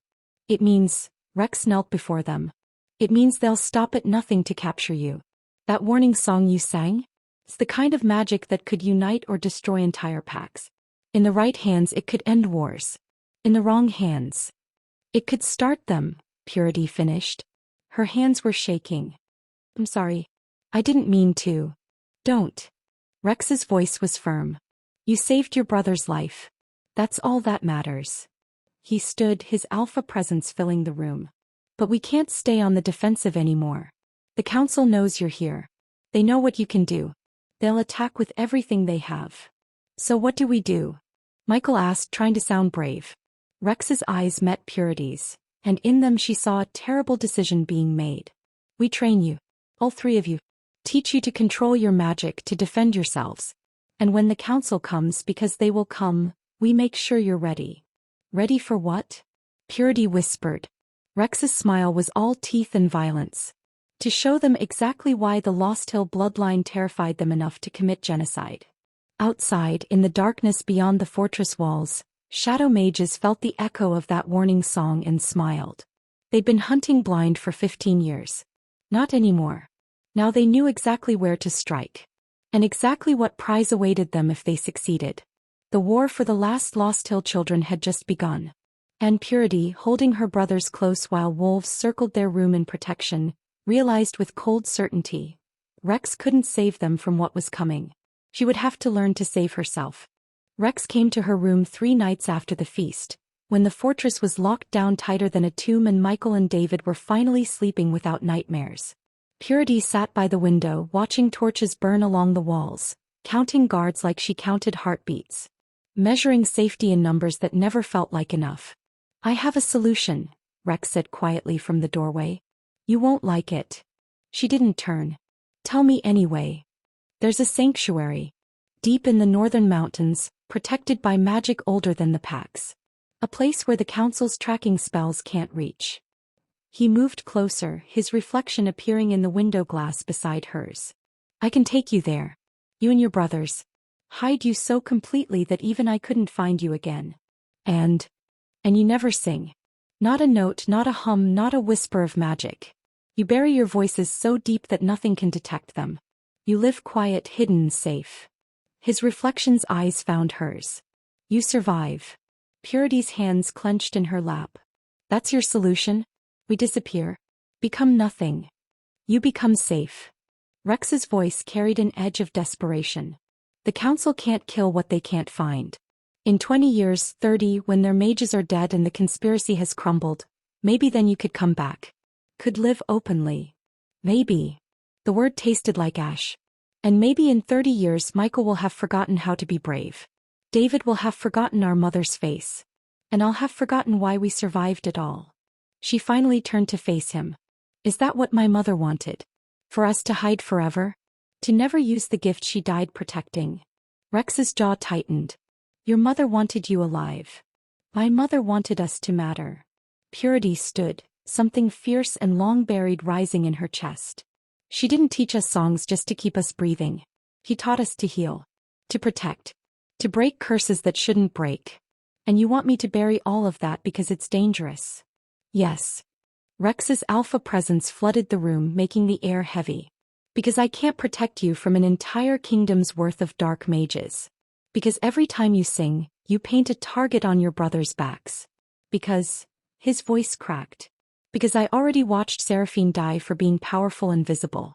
It means, Rex knelt before them. It means they'll stop at nothing to capture you. That warning song you sang? It's the kind of magic that could unite or destroy entire packs. In the right hands it could end wars. In the wrong hands, it could start them, Purity finished. Her hands were shaking. I'm sorry. I didn't mean to. Don't. Rex's voice was firm. You saved your brother's life. That's all that matters. He stood, his alpha presence filling the room. But we can't stay on the defensive anymore. The council knows you're here. They know what you can do. They'll attack with everything they have. So what do we do? Michael asked, trying to sound brave. Rex's eyes met Purity's, and in them she saw a terrible decision being made. We train you. All 3 of you. Teach you to control your magic, to defend yourselves. And when the council comes, because they will come, we make sure you're ready. Ready for what? Purity whispered. Rex's smile was all teeth and violence. To show them exactly why the Lost Hill bloodline terrified them enough to commit genocide. Outside, in the darkness beyond the fortress walls, shadow mages felt the echo of that warning song and smiled. They'd been hunting blind for 15 years. Not anymore. Now they knew exactly where to strike. And exactly what prize awaited them if they succeeded. The war for the last Lost Hill children had just begun. And Purity, holding her brothers close while wolves circled their room in protection, realized with cold certainty, Rex couldn't save them from what was coming. She would have to learn to save herself. Rex came to her room 3 nights after the feast, when the fortress was locked down tighter than a tomb and Michael and David were finally sleeping without nightmares. Purity sat by the window, watching torches burn along the walls, counting guards like she counted heartbeats, measuring safety in numbers that never felt like enough. I have a solution, Rex said quietly from the doorway. You won't like it. She didn't turn. Tell me anyway. There's a sanctuary. Deep in the northern mountains, protected by magic older than the packs. A place where the council's tracking spells can't reach. He moved closer, his reflection appearing in the window glass beside hers. I can take you there. You and your brothers. Hide you so completely that even I couldn't find you again. And you never sing. Not a note, not a hum, not a whisper of magic. You bury your voices so deep that nothing can detect them. You live quiet, hidden, safe. His reflection's eyes found hers. You survive. Purity's hands clenched in her lap. That's your solution? We disappear. Become nothing. You become safe. Rex's voice carried an edge of desperation. The council can't kill what they can't find. In 20 years, 30, when their mages are dead and the conspiracy has crumbled, Maybe then you could come back. Could live openly. Maybe. The word tasted like ash. And maybe in 30 years Michael will have forgotten how to be brave. David will have forgotten our mother's face. And I'll have forgotten why we survived it all. She finally turned to face him. Is that what my mother wanted? For us to hide forever? To never use the gift she died protecting? Rex's jaw tightened. Your mother wanted you alive. My mother wanted us to matter. Purity stood, something fierce and long buried rising in her chest. She didn't teach us songs just to keep us breathing. He taught us to heal. To protect. To break curses that shouldn't break. And you want me to bury all of that because it's dangerous? Yes. Rex's alpha presence flooded the room, making the air heavy. Because I can't protect you from an entire kingdom's worth of dark mages. Because every time you sing, you paint a target on your brothers' backs. Because... His voice cracked. Because I already watched Seraphine die for being powerful and visible.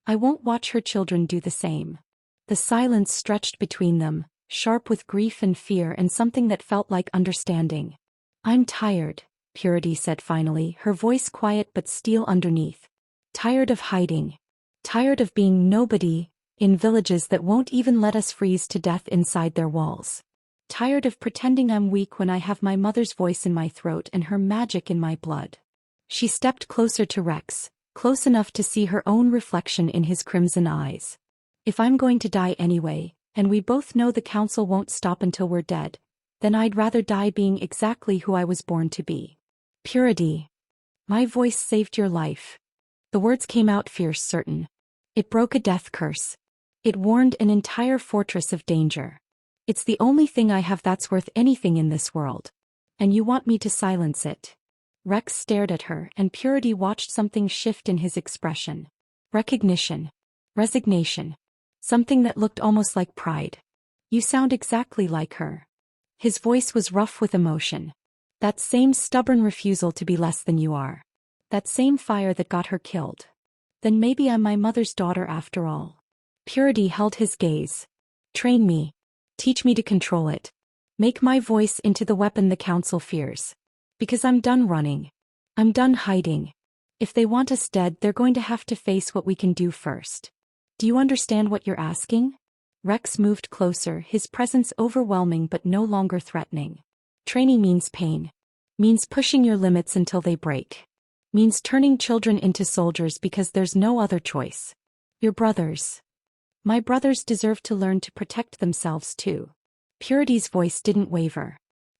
I won't watch her children do the same. The silence stretched between them, sharp with grief and fear and something that felt like understanding. I'm tired, Purity said finally, her voice quiet but steel underneath. Tired of hiding. Tired of being nobody, in villages that won't even let us freeze to death inside their walls. Tired of pretending I'm weak when I have my mother's voice in my throat and her magic in my blood. She stepped closer to Rex, close enough to see her own reflection in his crimson eyes. If I'm going to die anyway, and we both know the council won't stop until we're dead, then I'd rather die being exactly who I was born to be. Purity. My voice saved your life. The words came out fierce, certain. It broke a death curse. It warned an entire fortress of danger. It's the only thing I have that's worth anything in this world. And you want me to silence it? Rex stared at her, and Purity watched something shift in his expression. Recognition. Resignation. Something that looked almost like pride. You sound exactly like her. His voice was rough with emotion. That same stubborn refusal to be less than you are. That same fire that got her killed. Then maybe I'm my mother's daughter after all. Purity held his gaze. Train me. Teach me to control it. Make my voice into the weapon the council fears. Because I'm done running. I'm done hiding. If they want us dead, they're going to have to face what we can do first. Do you understand what you're asking? Rex moved closer, his presence overwhelming but no longer threatening. Training means pain. Means pushing your limits until they break. Means turning children into soldiers because there's no other choice. Your brothers. My brothers deserve to learn to protect themselves too. Purity's voice didn't waver.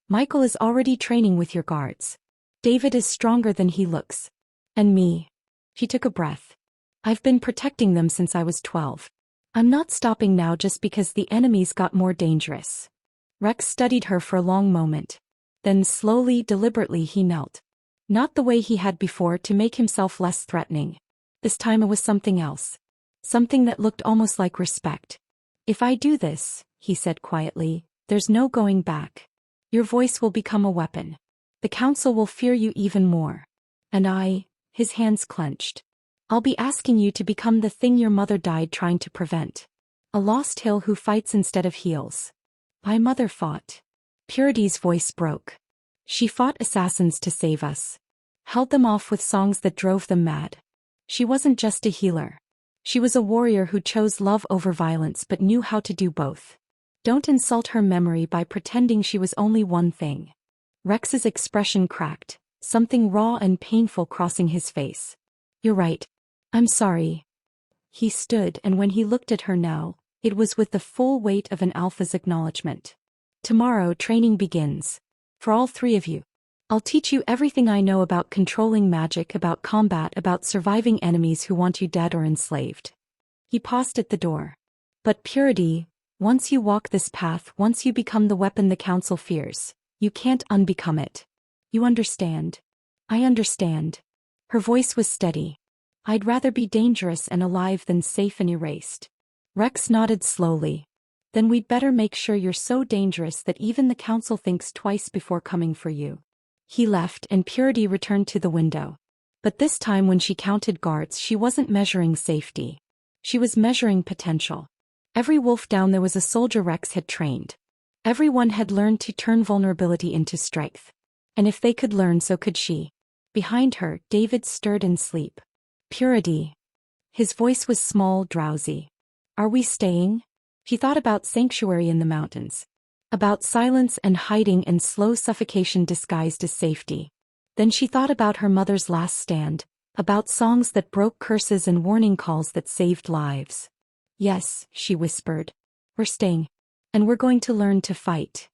Michael is already training with your guards. David is stronger than he looks. And me. She took a breath. I've been protecting them since I was 12. I'm not stopping now just because the enemies got more dangerous. Rex studied her for a long moment. Then slowly, deliberately he knelt. Not the way he had before to make himself less threatening. This time it was something else. Something that looked almost like respect. If I do this, he said quietly, there's no going back. Your voice will become a weapon. The council will fear you even more. And his hands clenched. I'll be asking you to become the thing your mother died trying to prevent. A lost hill who fights instead of heals. My mother fought. Purity's voice broke. She fought assassins to save us. Held them off with songs that drove them mad. She wasn't just a healer. She was a warrior who chose love over violence but knew how to do both. Don't insult her memory by pretending she was only one thing. Rex's expression cracked, something raw and painful crossing his face. You're right. I'm sorry. He stood, and when he looked at her now, it was with the full weight of an alpha's acknowledgement. Tomorrow training begins. For all three of you. I'll teach you everything I know about controlling magic, about combat, about surviving enemies who want you dead or enslaved. He paused at the door. But Purity, once you walk this path, once you become the weapon the council fears, you can't unbecome it. You understand? I understand. Her voice was steady. I'd rather be dangerous and alive than safe and erased. Rex nodded slowly. Then we'd better make sure you're so dangerous that even the council thinks twice before coming for you. He left, and Purity returned to the window. But this time when she counted guards, she wasn't measuring safety. She was measuring potential. Every wolf down there was a soldier Rex had trained. Everyone had learned to turn vulnerability into strength. And if they could learn, so could she. Behind her, David stirred in sleep. Purity. His voice was small, drowsy. Are we staying? She thought about sanctuary in the mountains. About silence and hiding and slow suffocation disguised as safety. Then she thought about her mother's last stand, about songs that broke curses and warning calls that saved lives. Yes, she whispered. We're staying. And we're going to learn to fight.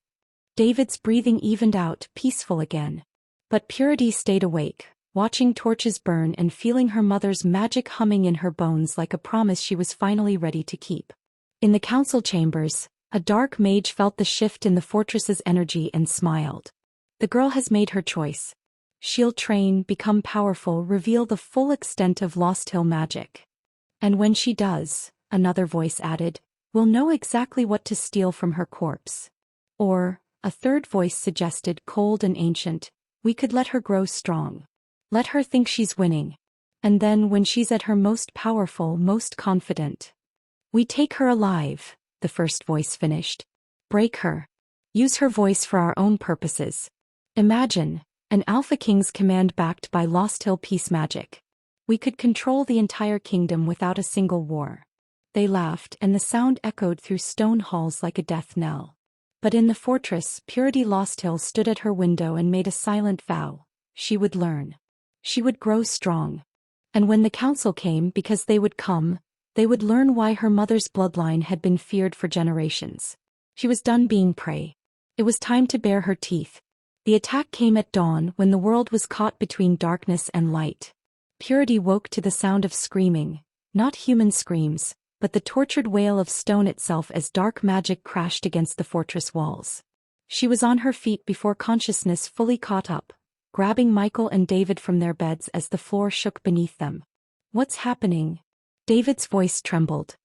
David's breathing evened out, peaceful again. But Purity stayed awake, watching torches burn and feeling her mother's magic humming in her bones like a promise she was finally ready to keep. In the council chambers, a dark mage felt the shift in the fortress's energy and smiled. The girl has made her choice. She'll train, become powerful, reveal the full extent of Lost Hill magic. And when she does, another voice added, we'll know exactly what to steal from her corpse. Or, a third voice suggested, cold and ancient, we could let her grow strong. Let her think she's winning. And then when she's at her most powerful, most confident. We take her alive, the first voice finished. Break her. Use her voice for our own purposes. Imagine, an Alpha King's command backed by Lost Hill peace magic. We could control the entire kingdom without a single war. They laughed and the sound echoed through stone halls like a death knell. But in the fortress, Purity Losthill stood at her window and made a silent vow. She would learn. She would grow strong. And when the council came, because they would come, they would learn why her mother's bloodline had been feared for generations. She was done being prey. It was time to bare her teeth. The attack came at dawn when the world was caught between darkness and light. Purity woke to the sound of screaming, not human screams, but the tortured wail of stone itself as dark magic crashed against the fortress walls. She was on her feet before consciousness fully caught up, grabbing Michael and David from their beds as the floor shook beneath them. What's happening? David's voice trembled.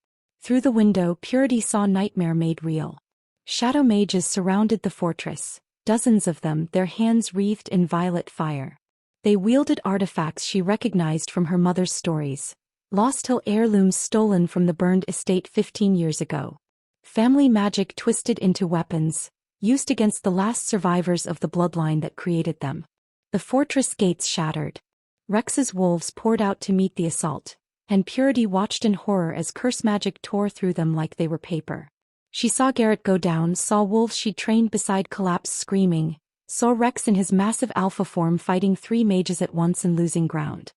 Through the window, Purity saw nightmare made real. Shadow mages surrounded the fortress, dozens of them, their hands wreathed in violet fire. They wielded artifacts she recognized from her mother's stories. Lost Hill heirlooms stolen from the burned estate 15 years ago. Family magic twisted into weapons, used against the last survivors of the bloodline that created them. The fortress gates shattered. Rex's wolves poured out to meet the assault, and Purity watched in horror as curse magic tore through them like they were paper. She saw Garrett go down, saw wolves she trained beside collapse screaming, saw Rex in his massive alpha form fighting 3 mages at once and losing ground.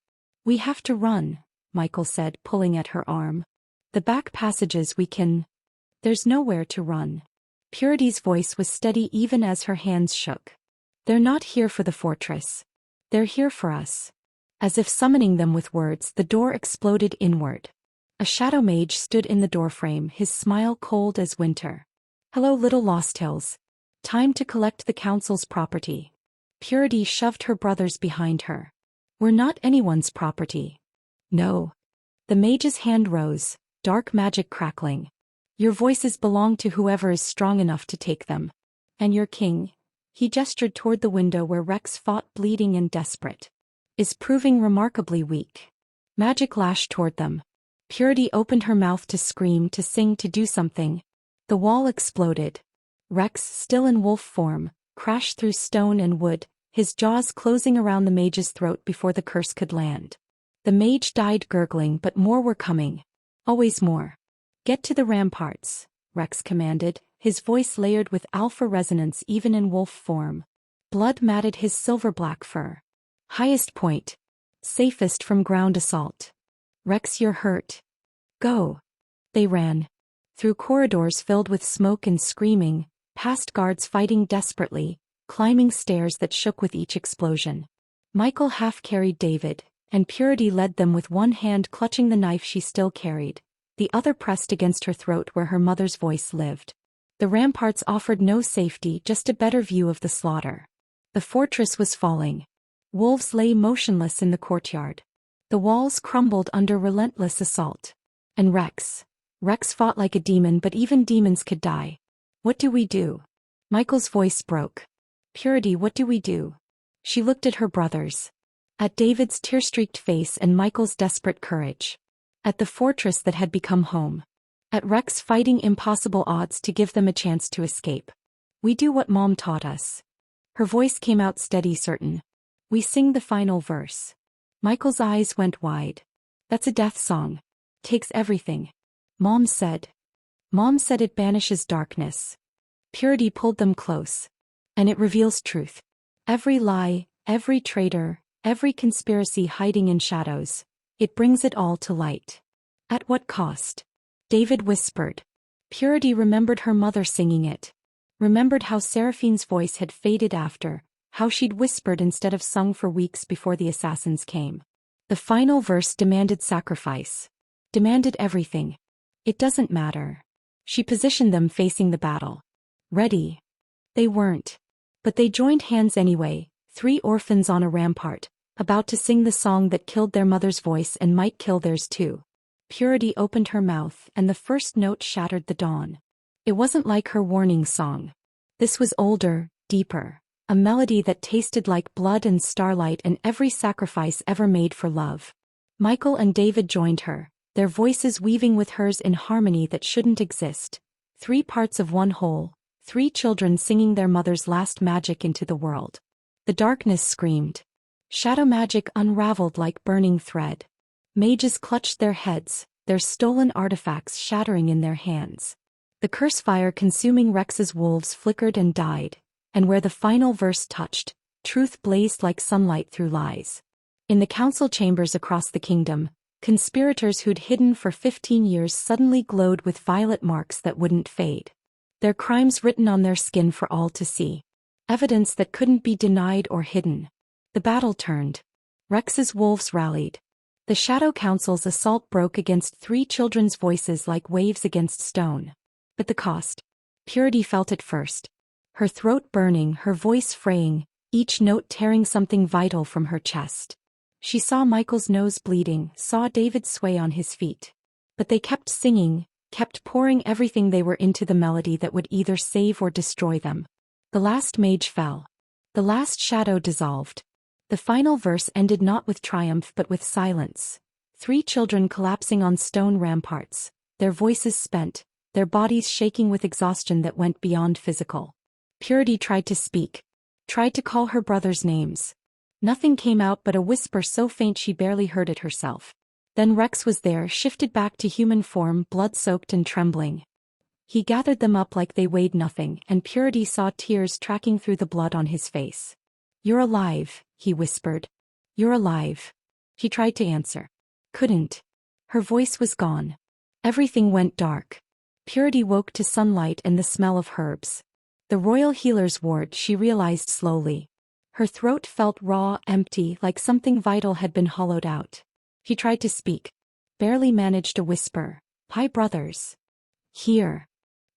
We have to run, Michael said, pulling at her arm. The back passages we can... There's nowhere to run. Purity's voice was steady even as her hands shook. They're not here for the fortress. They're here for us. As if summoning them with words, the door exploded inward. A shadow mage stood in the doorframe, his smile cold as winter. Hello, little Lost Hills. Time to collect the council's property. Purity shoved her brothers behind her. We're not anyone's property. No. The mage's hand rose, dark magic crackling. Your voices belong to whoever is strong enough to take them. And your king, he gestured toward the window where Rex fought bleeding and desperate, is proving remarkably weak. Magic lashed toward them. Purity opened her mouth to scream, to sing, to do something. The wall exploded. Rex, still in wolf form, crashed through stone and wood, his jaws closing around the mage's throat before the curse could land. The mage died gurgling, but more were coming. Always more. Get to the ramparts, Rex commanded, his voice layered with alpha resonance even in wolf form. Blood matted his silver-black fur. Highest point. Safest from ground assault. Rex, you're hurt. Go. They ran. Through corridors filled with smoke and screaming, past guards fighting desperately, climbing stairs that shook with each explosion. Michael half-carried David, and Purity led them with one hand clutching the knife she still carried, the other pressed against her throat where her mother's voice lived. The ramparts offered no safety, just a better view of the slaughter. The fortress was falling. Wolves lay motionless in the courtyard. The walls crumbled under relentless assault. And Rex fought like a demon, but even demons could die. What do we do? Michael's voice broke. Purity, what do we do? She looked at her brothers. At David's tear-streaked face and Michael's desperate courage. At the fortress that had become home. At Rex fighting impossible odds to give them a chance to escape. We do what Mom taught us. Her voice came out steady, certain. We sing the final verse. Michael's eyes went wide. That's a death song. Takes everything. Mom said. Mom said it banishes darkness. Purity pulled them close. And it reveals truth. Every lie, every traitor, every conspiracy hiding in shadows. It brings it all to light. At what cost? David whispered. Purity remembered her mother singing it. Remembered how Seraphine's voice had faded after, how she'd whispered instead of sung for weeks before the assassins came. The final verse demanded sacrifice. Demanded everything. It doesn't matter. She positioned them facing the battle. Ready. They weren't. But they joined hands anyway, 3 orphans on a rampart, about to sing the song that killed their mother's voice and might kill theirs too. Purity opened her mouth and the first note shattered the dawn. It wasn't like her warning song. This was older, deeper, a melody that tasted like blood and starlight and every sacrifice ever made for love. Michael and David joined her, their voices weaving with hers in harmony that shouldn't exist. 3 parts of one whole, 3 children singing their mother's last magic into the world. The darkness screamed. Shadow magic unraveled like burning thread. Mages clutched their heads, their stolen artifacts shattering in their hands. The curse fire consuming Rex's wolves flickered and died, and where the final verse touched, truth blazed like sunlight through lies. In the council chambers across the kingdom, conspirators who'd hidden for 15 years suddenly glowed with violet marks that wouldn't fade. Their crimes written on their skin for all to see. Evidence that couldn't be denied or hidden. The battle turned. Rex's wolves rallied. The Shadow Council's assault broke against 3 children's voices like waves against stone. But the cost. Purity felt it first. Her throat burning, her voice fraying, each note tearing something vital from her chest. She saw Michael's nose bleeding, saw David sway on his feet. But they kept singing, kept pouring everything they were into the melody that would either save or destroy them. The last mage fell. The last shadow dissolved. The final verse ended not with triumph but with silence. 3 children collapsing on stone ramparts, their voices spent, their bodies shaking with exhaustion that went beyond physical. Purity tried to speak. Tried to call her brothers' names. Nothing came out but a whisper so faint she barely heard it herself. Then Rex was there, shifted back to human form, blood-soaked and trembling. He gathered them up like they weighed nothing, and Purity saw tears tracking through the blood on his face. "You're alive," he whispered. "You're alive." She tried to answer. Couldn't. Her voice was gone. Everything went dark. Purity woke to sunlight and the smell of herbs. The royal healer's ward, she realized slowly. Her throat felt raw, empty, like something vital had been hollowed out. She tried to speak. Barely managed a whisper. "Hi, brothers." "Here."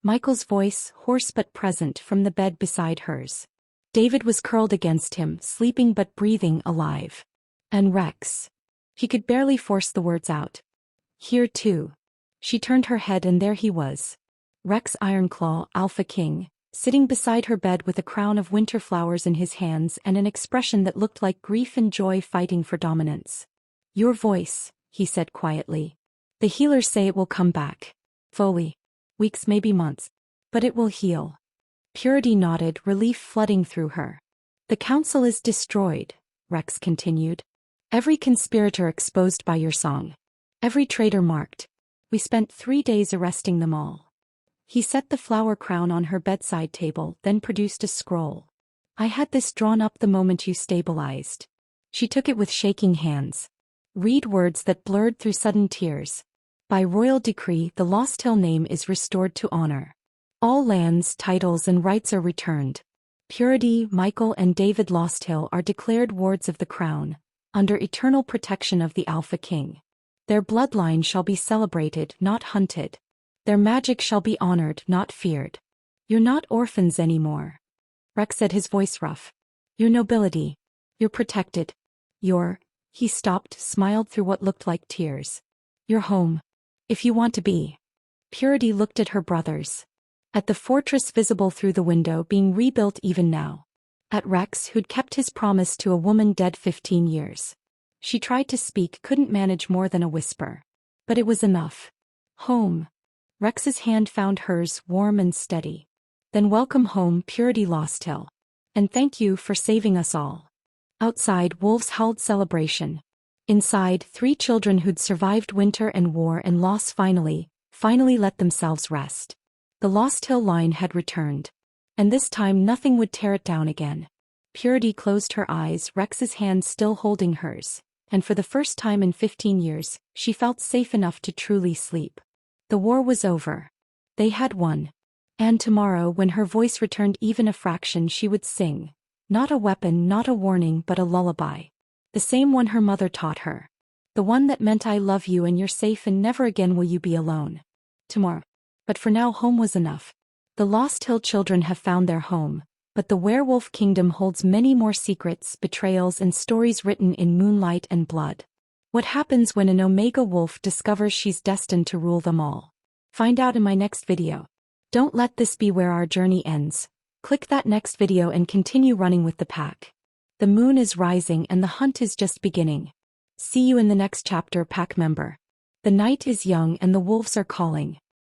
Michael's voice, hoarse but present, from the bed beside hers. David was curled against him, sleeping but breathing, alive. And Rex. He could barely force the words out. "Here too." She turned her head and there he was. Rex Ironclaw, Alpha King, sitting beside her bed with a crown of winter flowers in his hands and an expression that looked like grief and joy fighting for dominance. "Your voice," he said quietly. "The healers say it will come back. Fully. Weeks, maybe months. But it will heal." Purity nodded, relief flooding through her. "The council is destroyed," Rex continued. "Every conspirator exposed by your song. Every traitor marked. We spent 3 days arresting them all." He set the flower crown on her bedside table, then produced a scroll. "I had this drawn up the moment you stabilized." She took it with shaking hands. "Read words that blurred through sudden tears. By royal decree, the Lost Hill name is restored to honor. All lands, titles and rights are returned. Purity, Michael and David Losthill are declared wards of the crown, under eternal protection of the Alpha King. Their bloodline shall be celebrated, not hunted. Their magic shall be honored, not feared. You're not orphans anymore." Rex said, his voice rough. "Your nobility. You're protected. You're..." He stopped, smiled through what looked like tears. "You're home. If you want to be." Purity looked at her brothers. At the fortress visible through the window being rebuilt even now. At Rex, who'd kept his promise to a woman dead 15 years. She tried to speak, couldn't manage more than a whisper. But it was enough. "Home." Rex's hand found hers, warm and steady. "Then welcome home, Purity Losthill. And thank you for saving us all." Outside, wolves howled celebration. Inside, 3 children who'd survived winter and war and loss finally let themselves rest. The Lost Hill line had returned. And this time nothing would tear it down again. Purity closed her eyes, Rex's hand still holding hers, and for the first time in 15 years, she felt safe enough to truly sleep. The war was over. They had won. And tomorrow, when her voice returned even a fraction, she would sing. Not a weapon, not a warning, but a lullaby. The same one her mother taught her. The one that meant I love you and you're safe and never again will you be alone. Tomorrow. But for now, home was enough. The Lost Hill children have found their home, but the werewolf kingdom holds many more secrets, betrayals, and stories written in moonlight and blood. What happens when an Omega wolf discovers she's destined to rule them all? Find out in my next video. Don't let this be where our journey ends. Click that next video and continue running with the pack. The moon is rising and the hunt is just beginning. See you in the next chapter, pack member. The night is young and the wolves are calling.